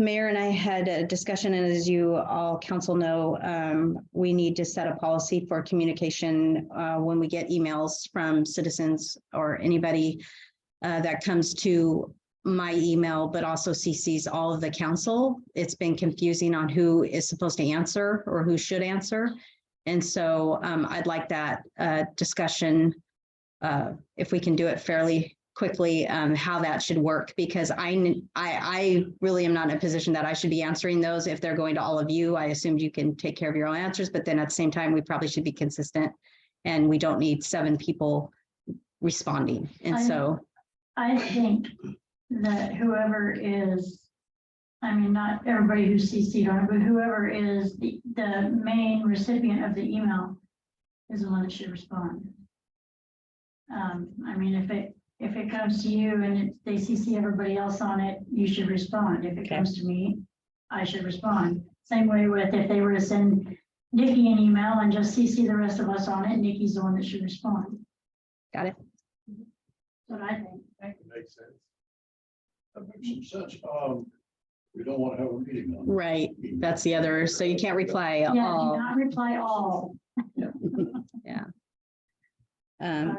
Mayor and I had a discussion, and as you all council know, we need to set a policy for communication when we get emails from citizens or anybody that comes to my email, but also CCs all of the council. It's been confusing on who is supposed to answer or who should answer. And so I'd like that discussion, if we can do it fairly quickly, how that should work, because I really am not in a position that I should be answering those. If they're going to all of you, I assumed you can take care of your own answers, but then at the same time, we probably should be consistent, and we don't need 7 people responding. And I think that whoever is, I mean, not everybody who's CC'd on it, but whoever is the main recipient of the email is the one that should respond. I mean, if it comes to you and they CC everybody else on it, you should respond. If it comes to me, I should respond. Same way with if they were to send Nikki an email and just CC the rest of us on it, Nikki's the one that should respond. got it. That's what I think. That makes sense. That makes some sense. We don't want to have a meeting on. Right. That's the other. So you can't reply Yeah, do all. not reply all. Yeah. Okay.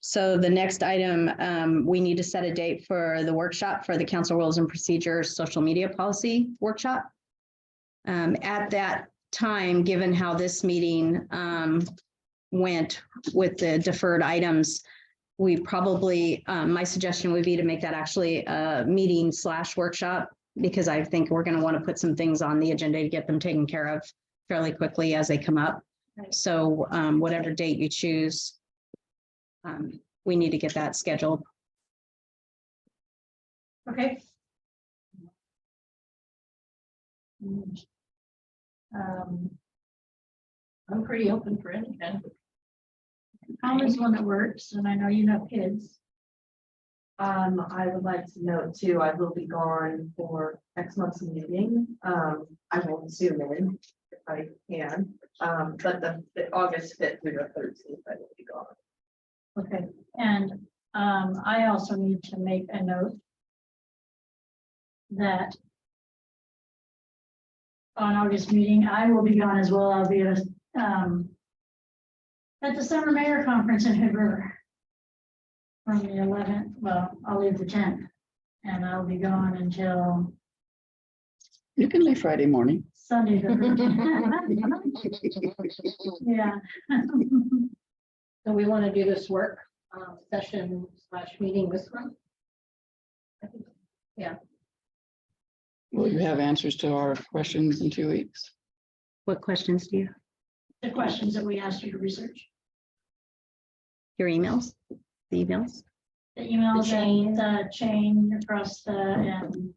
So the next item, we need to set a date for the workshop for the council rules and procedures, social media policy workshop. At that time, given how this meeting went with the deferred items, we probably, my suggestion would be to make that actually a meeting / workshop, because I think we're going to want to put some things on the agenda to get them taken care of fairly quickly as they come up. Right. So whatever date you choose, we need to get that scheduled. Okay. I'm pretty open for anything. Always one that works, and I know you have kids. I would like to note too, I will be gone for next month's meeting. I won't zoom in if I can. But the August 5th through the 13th, I will be gone. Okay, and I also need to make a note that on August meeting, I will be gone as well. I'll be at the summer mayor conference in Hood River from the 11th. Well, I'll leave the 10th, and I'll be gone until You can leave Friday morning. Sunday. the 13th. Yeah. So we want to do this work session / meeting this month. Will you have answers to our questions in 2 weeks? What questions do you, The questions that we asked you to research. your emails, the emails? The emails chain. and the chain across the, and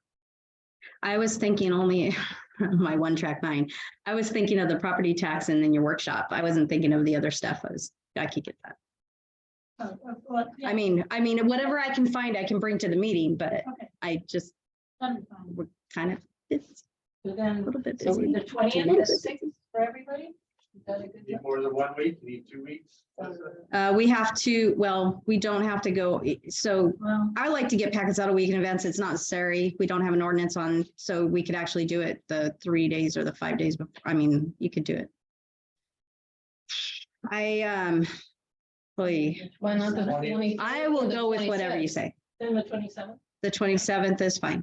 I was thinking only my 1-track mind. I was thinking of the property tax and then your workshop. I wasn't thinking of the other stuff. I could get that. what, yeah, I mean, whatever I can find, I can bring to the meeting, but okay, I just, that'd be fine. we're kind of, it's So a then little bit So busy. the 20th is 6th for everybody. Is that a good Need deal? more than 1 week, you need 2 weeks. We have to, well, we don't have to go, so Well, I like to get packets out a week in advance. It's not necessary. We don't have an ordinance on, so we could actually do it the 3 days or the 5 days before. I mean, you could do it. Why not the 20? I will go with whatever you say. Then the 27th. The 27th is fine.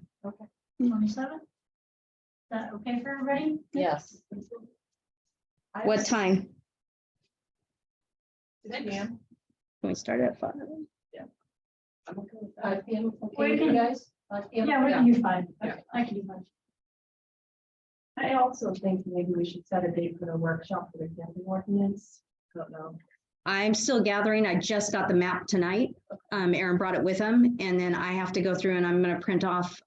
27th? Is that okay for everybody? Yes. What time? Ma'am. Can we start at 5? I'm okay with 5 p.m. We Okay, with you can- guys? 5 p.m. Yeah, we can do 5. Yeah. I can do 5. I also think maybe we should set a date for the workshop for the camping ordinance. Don't know. I'm still gathering. I just got the map tonight. Aaron brought it with him, and then I have to go through and I'm going to print off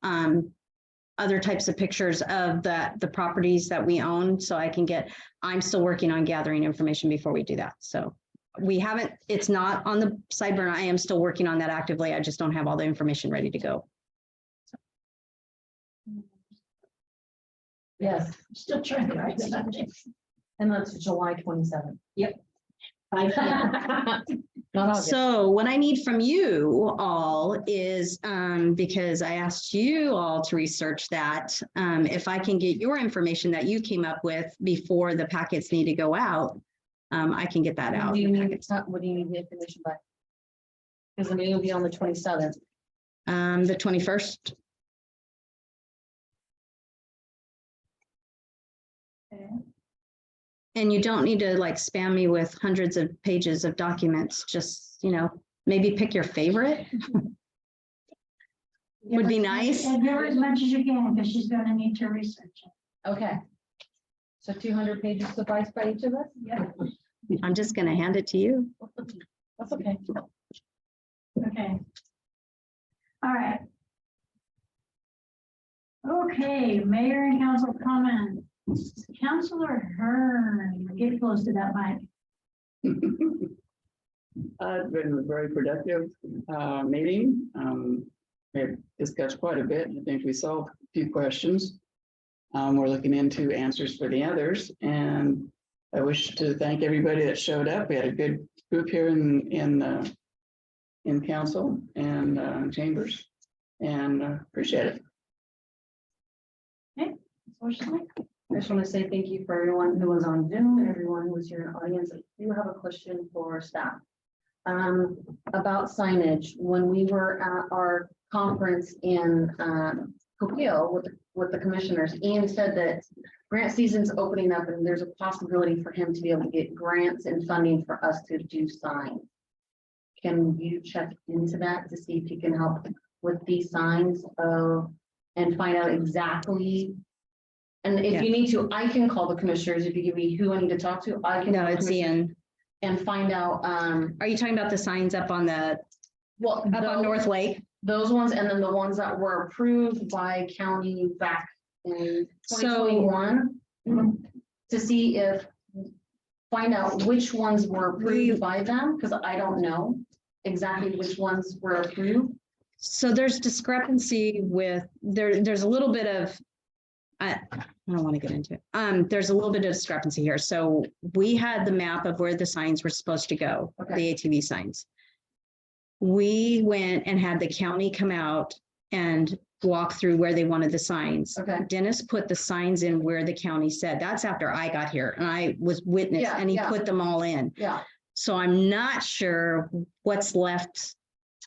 other types of pictures of the properties that we own, so I can get, I'm still working on gathering information before we do that. So we haven't, it's not on the sideburn. I am still working on that actively. I just don't have all the information ready to go. Yes. Still trying to write something. And that's July 27th. Not August. So what I need from you all is, because I asked you all to research that, if I can get your information that you came up with before the packets need to go out, I can get that What out. do you need, what do you need the information by? Because the meeting will be on the 27th. The 21st. Okay. And you don't need to like spam me with hundreds of pages of documents, just, maybe pick your favorite. Would be nice. And give her as much as you can, because she's gonna need to research it. Okay. So 200 pages suffice by each of us? Yeah, I'm just gonna hand it to you. That's okay. okay. All right. Okay, mayor and council comment. Councilor Hearn, get close to that mic. It's been a very productive meeting. We've discussed quite a bit. I think we solved a few questions. We're looking into answers for the others, and I wish to thank everybody that showed up. We had a good group here in council and chambers, and appreciate it. I just want to say thank you for everyone who was on Zoom and everyone who was here in the audience. I do have a question for staff. About signage, when we were at our conference in Coquille with the commissioners, Ian said that grant season's opening up and there's a possibility for him to be able to get grants and funding for us to do signs. Can you check into that to see if you can help with these signs and find out exactly? And if you need to, I can call the commissioners. If you give me who I need to talk to, I can. No, call the it's commissioners Ian. and find out, Are you talking about the signs up on well, up on North Lake? those ones, and then the ones that were approved by county back in So- 2021. to see if, find out which ones were approved by them, because I don't know exactly which ones were approved. So there's discrepancy with, there's a little bit of, I don't want to get into it. There's a little bit of discrepancy here. So we had the map of where the signs were supposed to go, the ATV signs. We went and had the county come out and walk through where they wanted the signs. Okay. Dennis put the signs in where the county said. That's after I got here and I was witness, Yeah, and he yeah. put them all in. Yeah, So I'm not sure what's left.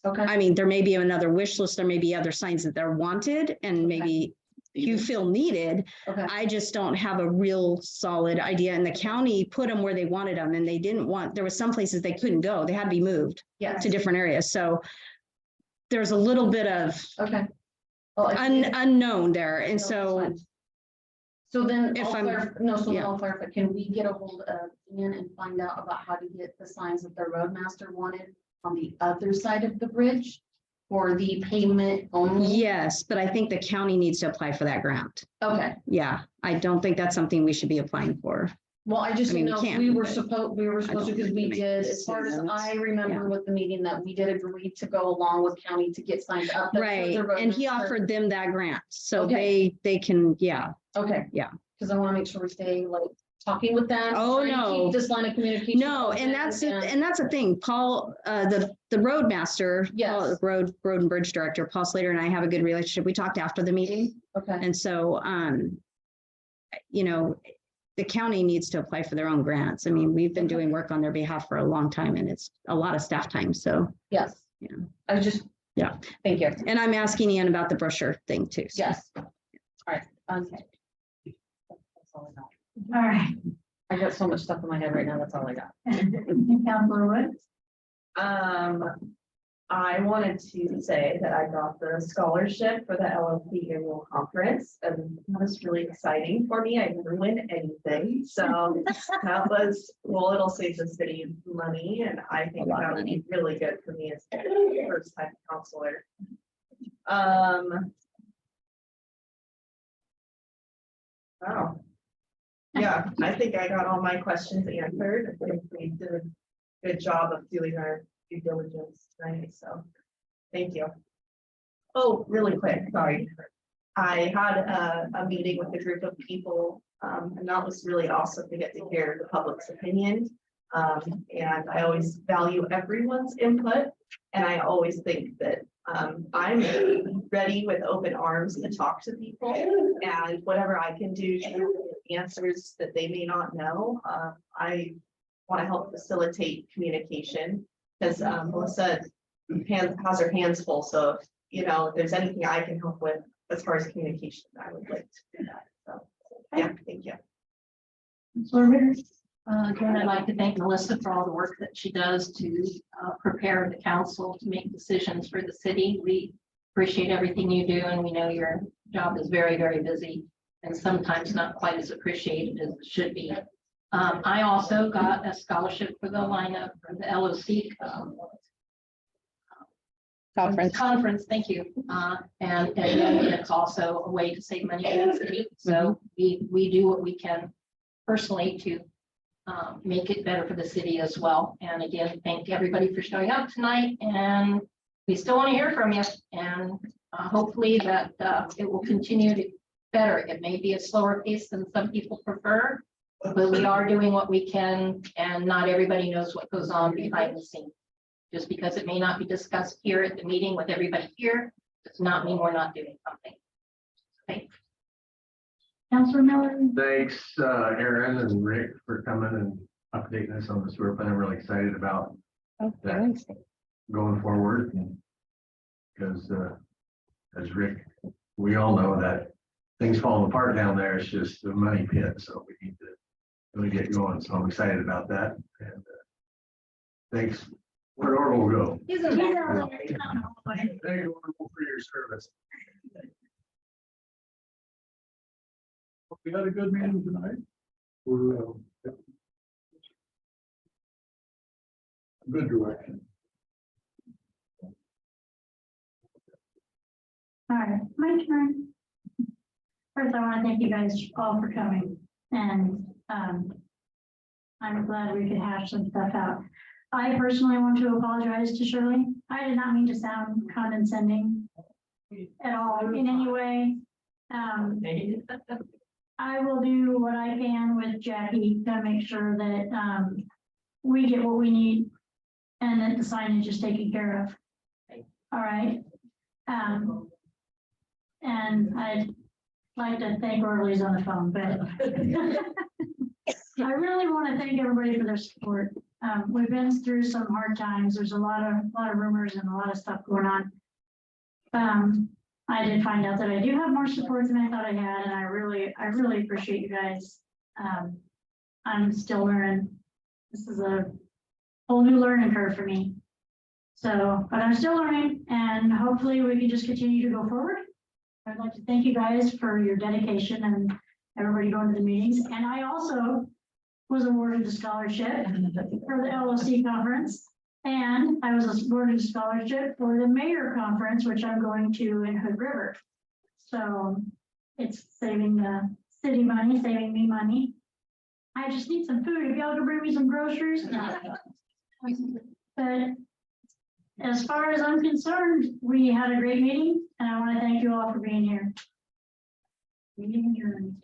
okay. I mean, there may be another wish list, there may be other signs that they're wanted and maybe you feel needed. Okay. I just don't have a real solid idea. And the county put them where they wanted them and they didn't want, there was some places they couldn't go. They had to be moved Yes. to different areas. So there's a little bit of Okay. Well, if- unknown there. And No, so that's fine. So then, if I'll I'm- clarify, no, so yeah. I'll clarify, can we get a hold of Ian and find out about how to get the signs that the roadmaster wanted on the other side of the bridge for the pavement only? yes, but I think the county needs to apply for that grant. Okay, Yeah, I don't think that's something we should be applying for. well, I just I mean, didn't know we if can, we were but supposed, don't because we think it did, makes as far as sense. I remember Yeah. with the meeting that we did agree to go along with county to get signs up. there for Right, the and he roadmaster. offered them that grant, so Okay. they can, yeah. Okay. Yeah. Because I want to make sure we stay like talking with them. Oh, trying to keep no. This line of communication. No, and that's the thing, Paul, the roadmaster. Yes. Road and Bridge Director, Paul Slater and I have a good relationship. We talked after the meeting. Okay, And so, you know, the county needs to apply for their own grants. I mean, we've been doing work on their behalf for a long time and it's a lot of staff time. So, yes. Yeah. I just. Yeah. Thank you. and I'm asking Ian about the brochure thing too. so. Yes. All right, okay. That's all I got. All right. I got so much stuff in my head right now, that's all I got. Councilor Woods? I wanted to say that I got the scholarship for the LLC annual conference, and that was really exciting for me. I never win anything, so that was, well, it'll save the city money, and I think A lot of that would be money. really good for me as a first time counselor. Wow. Yeah, I think I got all my questions answered. I think we did a good job of doing our due diligence tonight, so thank you. Oh, really quick, sorry. I had a meeting with a group of people, and that was really awesome to get to hear the public's opinion. And I always value everyone's input, and I always think that I'm ready with open arms to talk to people, and whatever I can do to get answers that they may not know. I want to help facilitate communication, because Melissa has her hands full, so you know, if there's anything I can help with as far as communication, I would like to do that. So, yeah, thank you. Again, I'd like to thank Melissa for all the work that she does to prepare the council to make decisions for the city. We appreciate everything you do, and we know your job is very, very busy and sometimes not quite as appreciated as it should be. I also got a scholarship for the lineup for the LOC conference, thank you. And again, it's also a way to save money in the city. So we do what we can personally to make it better for the city as well. And again, thank everybody for showing up tonight, and we still want to hear from you, and hopefully that it will continue to better. It may be a slower pace than some people prefer, but we are doing what we can, and not everybody knows what goes on behind the scenes. Just because it may not be discussed here at the meeting with everybody here, does not mean we're not doing something. Thanks. Councilor Miller? Thanks, Aaron and Rick, for coming and updating us on the sewer plan. I'm really excited about that going forward. Because as Rick, we all know that things falling apart down there. It's just a money pit, so we need to really get going. So I'm excited about that. And thanks. Where Orville will go. Isn't Thank you, Orville, for your service. We had a good meeting tonight. We're good direction. All right, my turn. First, I want to thank you guys all for coming, and I'm glad we could hash some stuff out. I personally want to apologize to Shirley. I did not mean to sound condescending at all in any way. I will do what I can with Jackie to make sure that we get what we need and that the signage is taken care of. All right. And I'd like to thank Orly's on the phone, but I really want to thank everybody for their support. We've been through some hard times. There's a lot of rumors and a lot of stuff going on. I did find out that I do have more support than I thought I had, and I really appreciate you guys. I'm still learning. This is a whole new learning curve for me. So, but I'm still learning, and hopefully we can just continue to go forward. I'd like to thank you guys for your dedication and everybody going to the meetings. And I also was awarded a scholarship for the LOC conference. And I was awarded a scholarship for the mayor conference, which I'm going to in Hood River. So it's saving the city money, saving me money. I just need some food. If y'all can bring me some groceries. But as far as I'm concerned, we had a great meeting, and I want to thank you all for being here. Meeting adjourned.